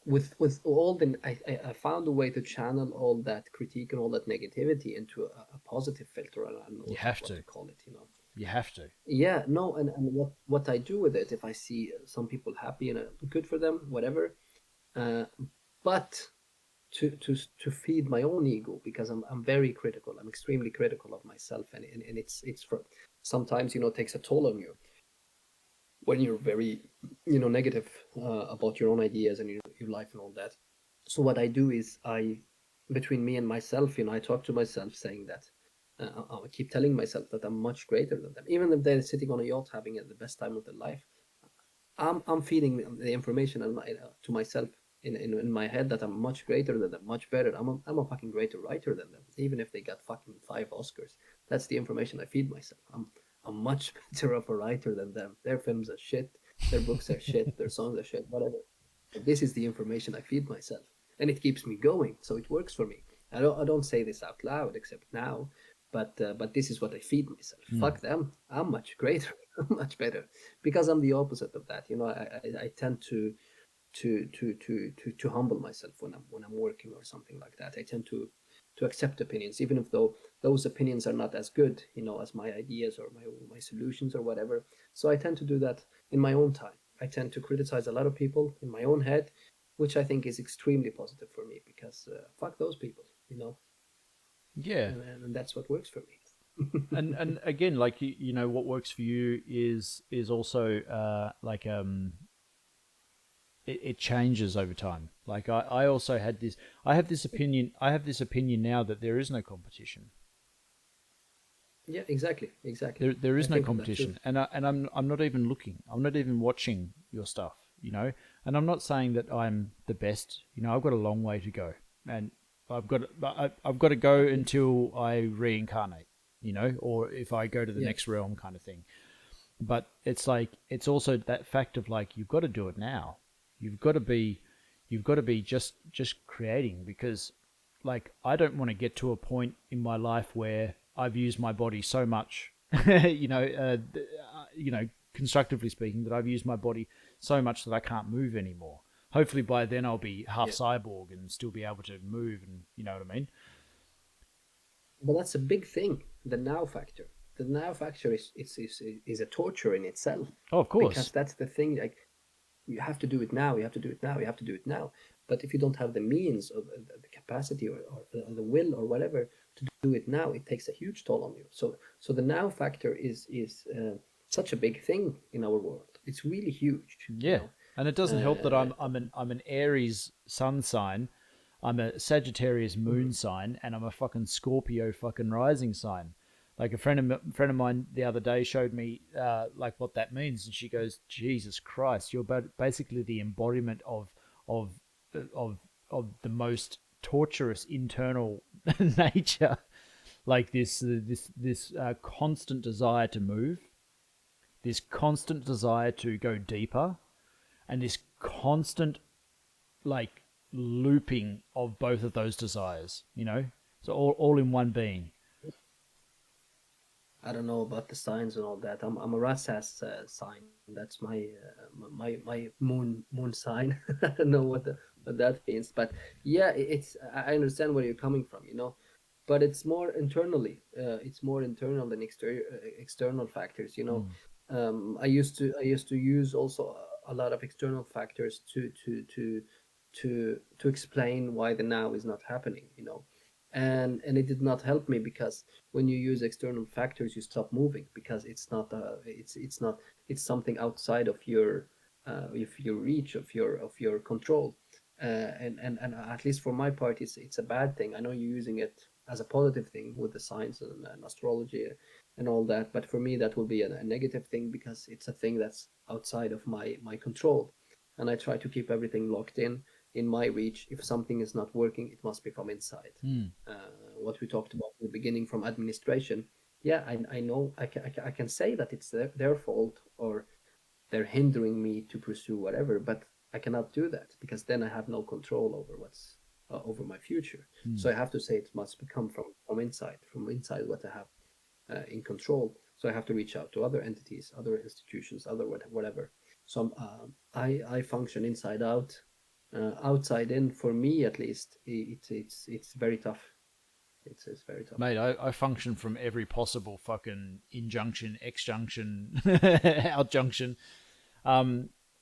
with all the I found a way to channel all that critique and all that negativity into a positive filter. I don't know You have what to to. call it. You have to. Yeah, no, and what I do with it, if I see some people happy and good for them, whatever, uh, but to feed my own ego, because I'm very critical. I'm extremely critical of myself, and it's for sometimes takes a toll on you when you're very negative about your own ideas and your life and all that. So what I do is between me and myself, I talk to myself saying that I keep telling myself that I'm much greater than them, even if they're sitting on a yacht having the best time of their life. I'm feeding the information to myself in my head that I'm much greater than them, much better. I'm a fucking greater writer than them, even if they got fucking 5 Oscars. That's the information I feed myself. I'm much better of a writer than them. Their films are shit, their books are shit, their songs are shit, whatever. But this is the information I feed myself, and it keeps me going. So it works for me. I don't say this out loud except now, but this is what I feed myself. Mm. Fuck them. I'm much greater. I'm much better because I'm the opposite of that. I tend to humble myself when I'm working or something like that. I tend to accept opinions, even if though those opinions are not as good, as my ideas or my solutions or whatever. So I tend to do that in my own time. I tend to criticize a lot of people in my own head, which I think is extremely positive for me because fuck those people, Yeah. and that's what works for me. And again, like what works for you is also like it changes over time. Like I also had this I have this opinion now that there is no competition. Yeah, exactly. There I is no think of that too. competition, I'm not even looking. I'm not even watching your stuff, And I'm not saying that I'm the best. I've got a long way to go, and I've got to go until I reincarnate, or if I go to the Yeah, next realm, kind of thing. But it's like it's also that fact of like you've got to do it now. You've got to be you've got to be just creating, because like I don't want to get to a point in my life where I've used my body so much, constructively speaking, that I've used my body so much that I can't move anymore. Hopefully by then I'll be half yeah. cyborg and still be able to move, and you know what I mean? But that's a big thing. The now factor. The now factor is a torture in itself, Oh, of because course. that's the thing. Like you have to do it now. You have to do it now. You have to do it now. But if you don't have the means or the capacity or the will or whatever to do it now, it takes a huge toll on you. So the now factor is such a big thing in our world. It's really huge. You Yeah, know. and it doesn't help that Uh, I'm an Aries sun sign, I'm a Sagittarius moon mhm. sign, and I'm a fucking Scorpio fucking rising sign. Like a friend of mine the other day showed me like what that means, and she goes, "Jesus Christ, you're basically the embodiment of of of the most torturous internal nature, like this constant desire to move, this constant desire to go deeper, and this constant like looping of both of those desires, so all in one being." I don't know about the signs and all that. I'm a Rassas sign. That's my moon sign. I don't know what that means, but yeah, it's I understand where you're coming from. But it's more internally. It's more internal than external factors. Mm. I used to use also a lot of external factors to explain why the now is not happening. And it did not help me, because when you use external factors you stop moving, because it's something outside of your reach, of your control. And at least for my part, it's a bad thing. I know you're using it as a positive thing with the science and astrology and all that. But for me, that will be a negative thing because it's a thing that's outside of my control, and I try to keep everything locked in my reach. If something is not working, it must be from inside. Mm. What we talked about in the beginning from administration. Yeah, I know I can say that it's their fault or they're hindering me to pursue whatever, but I cannot do that because then I have no control over what's over my future. Mm. So I have to say it must come from inside what I have in control. So I have to reach out to other entities, other institutions, other whatever. So I function inside out, outside in. For me, at least, it's very tough. It's very tough. Mate, I function from every possible fucking injunction, exjunction, outjunction.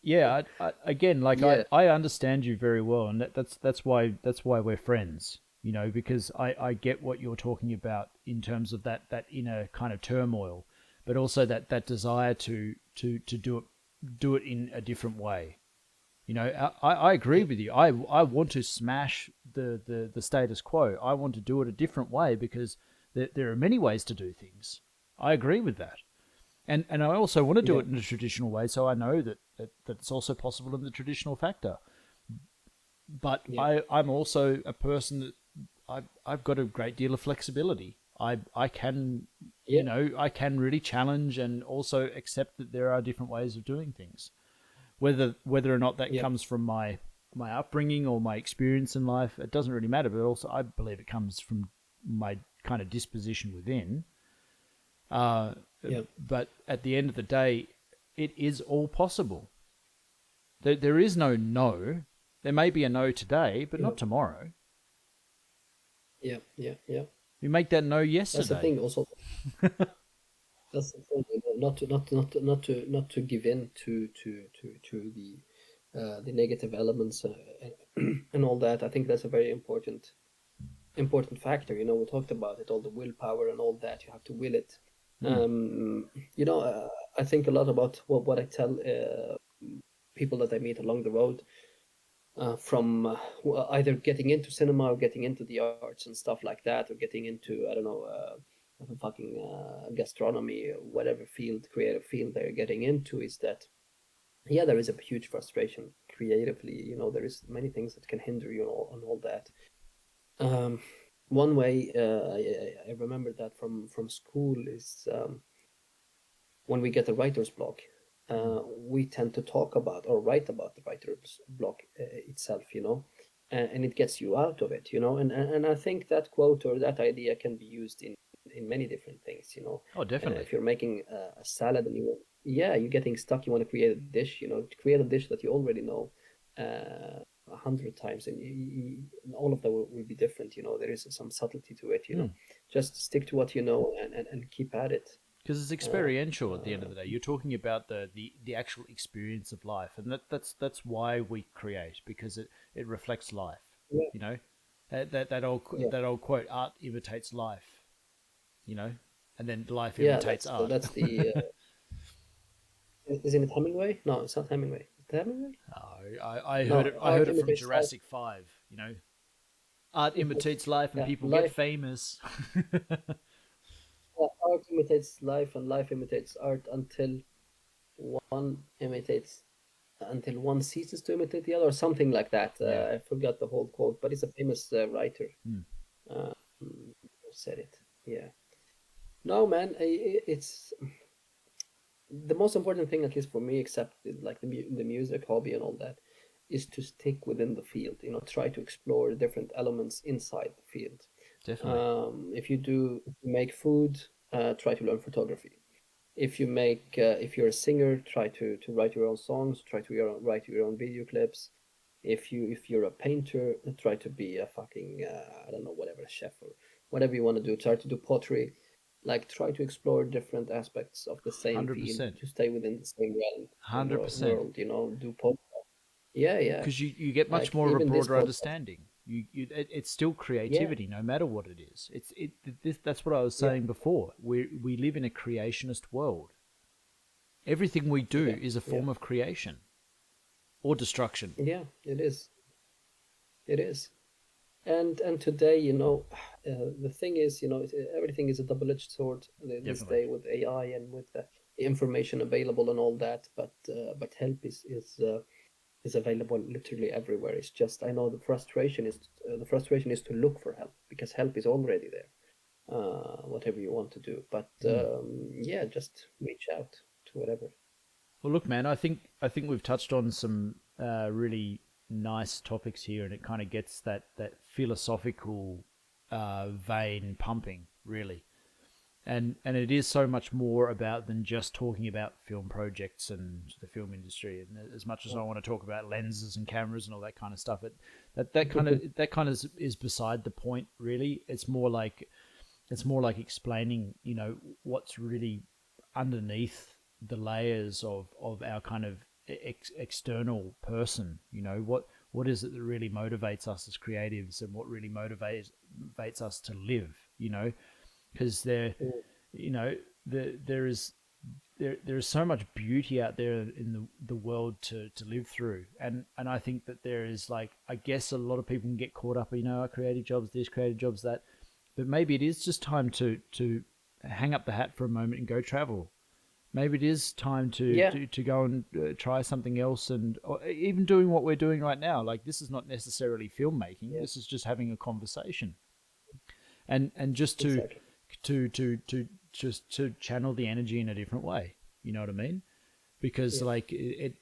Yeah, again, like Yeah, I understand you very well, and that's why we're friends. You know, because I get what you're talking about in terms of that inner kind of turmoil, but also that desire to do it in a different way. You know, I agree with you. I want to smash the status quo. I want to do it a different way because there are many ways to do things. I agree with that. And I also want to do yeah, it in a traditional way, so I know that it's also possible in the traditional factor. But yeah, I'm also a person that I've got a great deal of flexibility. I can, yeah, I can really challenge and also accept that there are different ways of doing things. Whether or not that yeah, comes from my upbringing or my experience in life, it doesn't really matter. But also, I believe it comes from my kind of disposition within. Uh, yeah, but at the end of the day, it is all possible. There is no no. There may be a no today, but yeah, not tomorrow. yeah, yeah, yeah. We make that no That's the yesterday. thing. Also, that's the thing. Not to give in to the negative elements and all that. I think that's a very important factor. We talked about it, all the willpower and all that. You have to will it. Mm. I think a lot about what I tell people that I meet along the road from either getting into cinema or getting into the arts and stuff like that, or getting into, I don't know, fucking gastronomy or whatever field, creative field they're getting into, is that, yeah, there is a huge frustration creatively. There is many things that can hinder you and all that. Um, One way I remember that from school is when we get a writer's block, Mm. we tend to talk about or write about the writer's block itself, and it gets you out of it, and I think that quote or that idea can be used in many different things, Oh, definitely. if you're making a salad and you're getting stuck, you want to create a dish, to create a dish that you already know 100 times, and all of them will be different, there is some subtlety to it, Mm. just stick to what you know and keep at it. Because it's uh, experiential at the end of uh, the day. You're talking about the actual experience of life, and that's why we create, because it reflects life. yeah, You know, yeah, that old quote: "Art imitates life." You know, and then life yeah. imitates That's art. that's the isn't it Hemingway? No, it's not Hemingway. Is it Hemingway? I heard No, it. I heard art it from imitates life. Jurassic 5. Art imitates life, and Yeah, people get life. famous. Art imitates life, and life imitates art one imitates until one ceases to imitate the other, or something like that. Yeah. I forgot the whole quote, but it's a famous writer Mm. who said it. Yeah. No, man, it's the most important thing, at least for me, except like the music hobby and all that, is to stick within the field. Try to explore different elements inside the field. Definitely. If you make food, try to learn photography. If you're a singer, try to write your own songs. Try to write your own video clips. If you're a painter, try to be a fucking I don't know, whatever, a chef or whatever you want to do. Try to do pottery. Like, try to explore different aspects of the same field 100%. to stay within the same realm or 100%. world. Do podcast. Yeah, yeah. Because you get much Like more of a even this broader podcast. understanding. It's still Yeah, creativity, no matter what it is. That's what I was yeah, saying before. We live in a creationist world. Everything we do yeah, is a yeah, form of creation or destruction. yeah. It is. It is. And today, the thing is, everything is a double-edged sword this Definitely. day with AI and with the information available and all that. But help is available literally everywhere. It's just, I know the frustration is to look for help, because help is already there. Whatever you want to do, but Mm. yeah, just reach out to whatever. Well, look, man, I think we've touched on some really nice topics here, and it kind of gets that philosophical vein pumping, really. And it is so much more about than just talking about film projects and the film industry. And as much as I want to talk about lenses and cameras and all that kind of stuff, that kind of is beside the point. Really, it's more like explaining, what's really underneath the layers of our kind of external person. What is it that really motivates us as creatives, and what really motivates us to live. Because Mm, you know, there is so much beauty out there in the world to live through, and I think that there is, like, I guess a lot of people can get caught up, creative jobs this, creative jobs that, but maybe it is just time to hang up the hat for a moment and go travel. Maybe it is time to yeah, to, to go and try something else, and or even doing what we're doing right now. Like, this is not necessarily filmmaking. yeah, This is just having a conversation, and just to exactly. to to to just to channel the energy in a different way. You know what I mean? Because, Yeah, like, it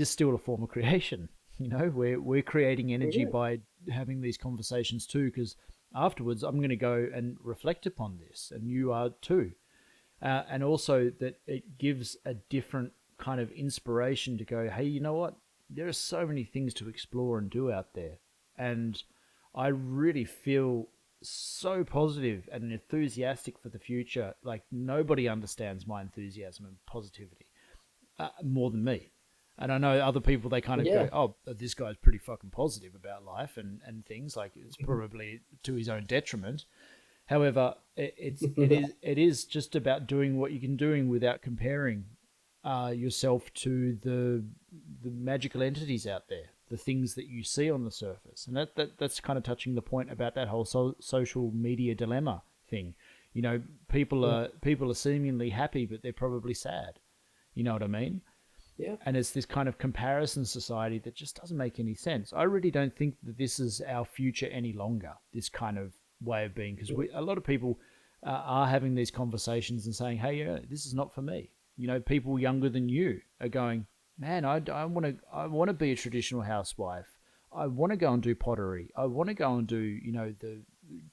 is still a form of creation. We're creating energy yeah, by having these conversations too. Because afterwards, I'm going to go and reflect upon this, and you are too. And also that it gives a different kind of inspiration to go, hey, you know what? There are so many things to explore and do out there. And I really feel so positive and enthusiastic for the future. Like, nobody understands my enthusiasm and positivity more than me. And I know other people, they kind of yeah. go, oh, this guy's pretty fucking positive about life and things. Like, it's Mhm. probably to his own detriment. However, Yeah, it is just about doing what you can doing without comparing yourself to the magical entities out there, the things that you see on the surface, and that's kind of touching the point about that whole social media dilemma thing. You know, yeah, people are seemingly happy, but they're probably sad. You know what I mean? yeah, And it's this kind of comparison society that just doesn't make any sense. I really don't think that this is our future any longer. This kind of way of being, because yeah, a lot of people are having these conversations and saying, "Hey, this is not for me." People younger than you are going, "Man, I want to be a traditional housewife. I want to go and do pottery. I want to go and do the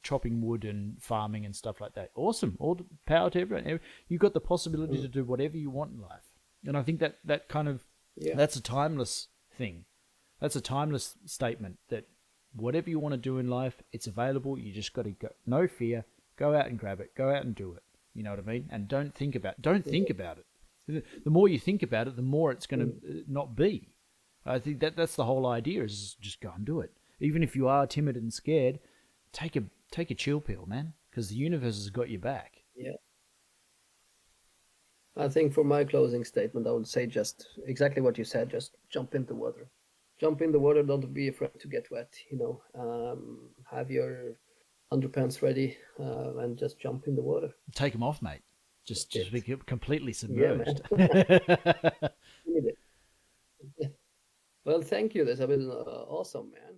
chopping wood and farming and stuff like that." Awesome, all the power to everyone. You've got the possibility mm, to do whatever you want in life. And I think that kind of yeah, that's a timeless thing. That's a timeless statement that whatever you want to do in life, it's available. You just got to go. No fear. Go out and grab it. Go out and do it. You know what I mean? And don't think yeah, about it. The more you think about it, the more it's going mm, to not be. I think that's the whole idea, is just go and do it. Even if you are timid and scared, take a chill pill, man, because the universe has got your back. yeah. I think for my closing statement, I would say just exactly what you said. Just jump in the water. Jump in the water. Don't be afraid to get wet. Have your underpants ready, and just jump in the water. Take them off, mate. Just That's just be it. completely Yeah, man. submerged. You need it. Well, thank you. This has been awesome, man.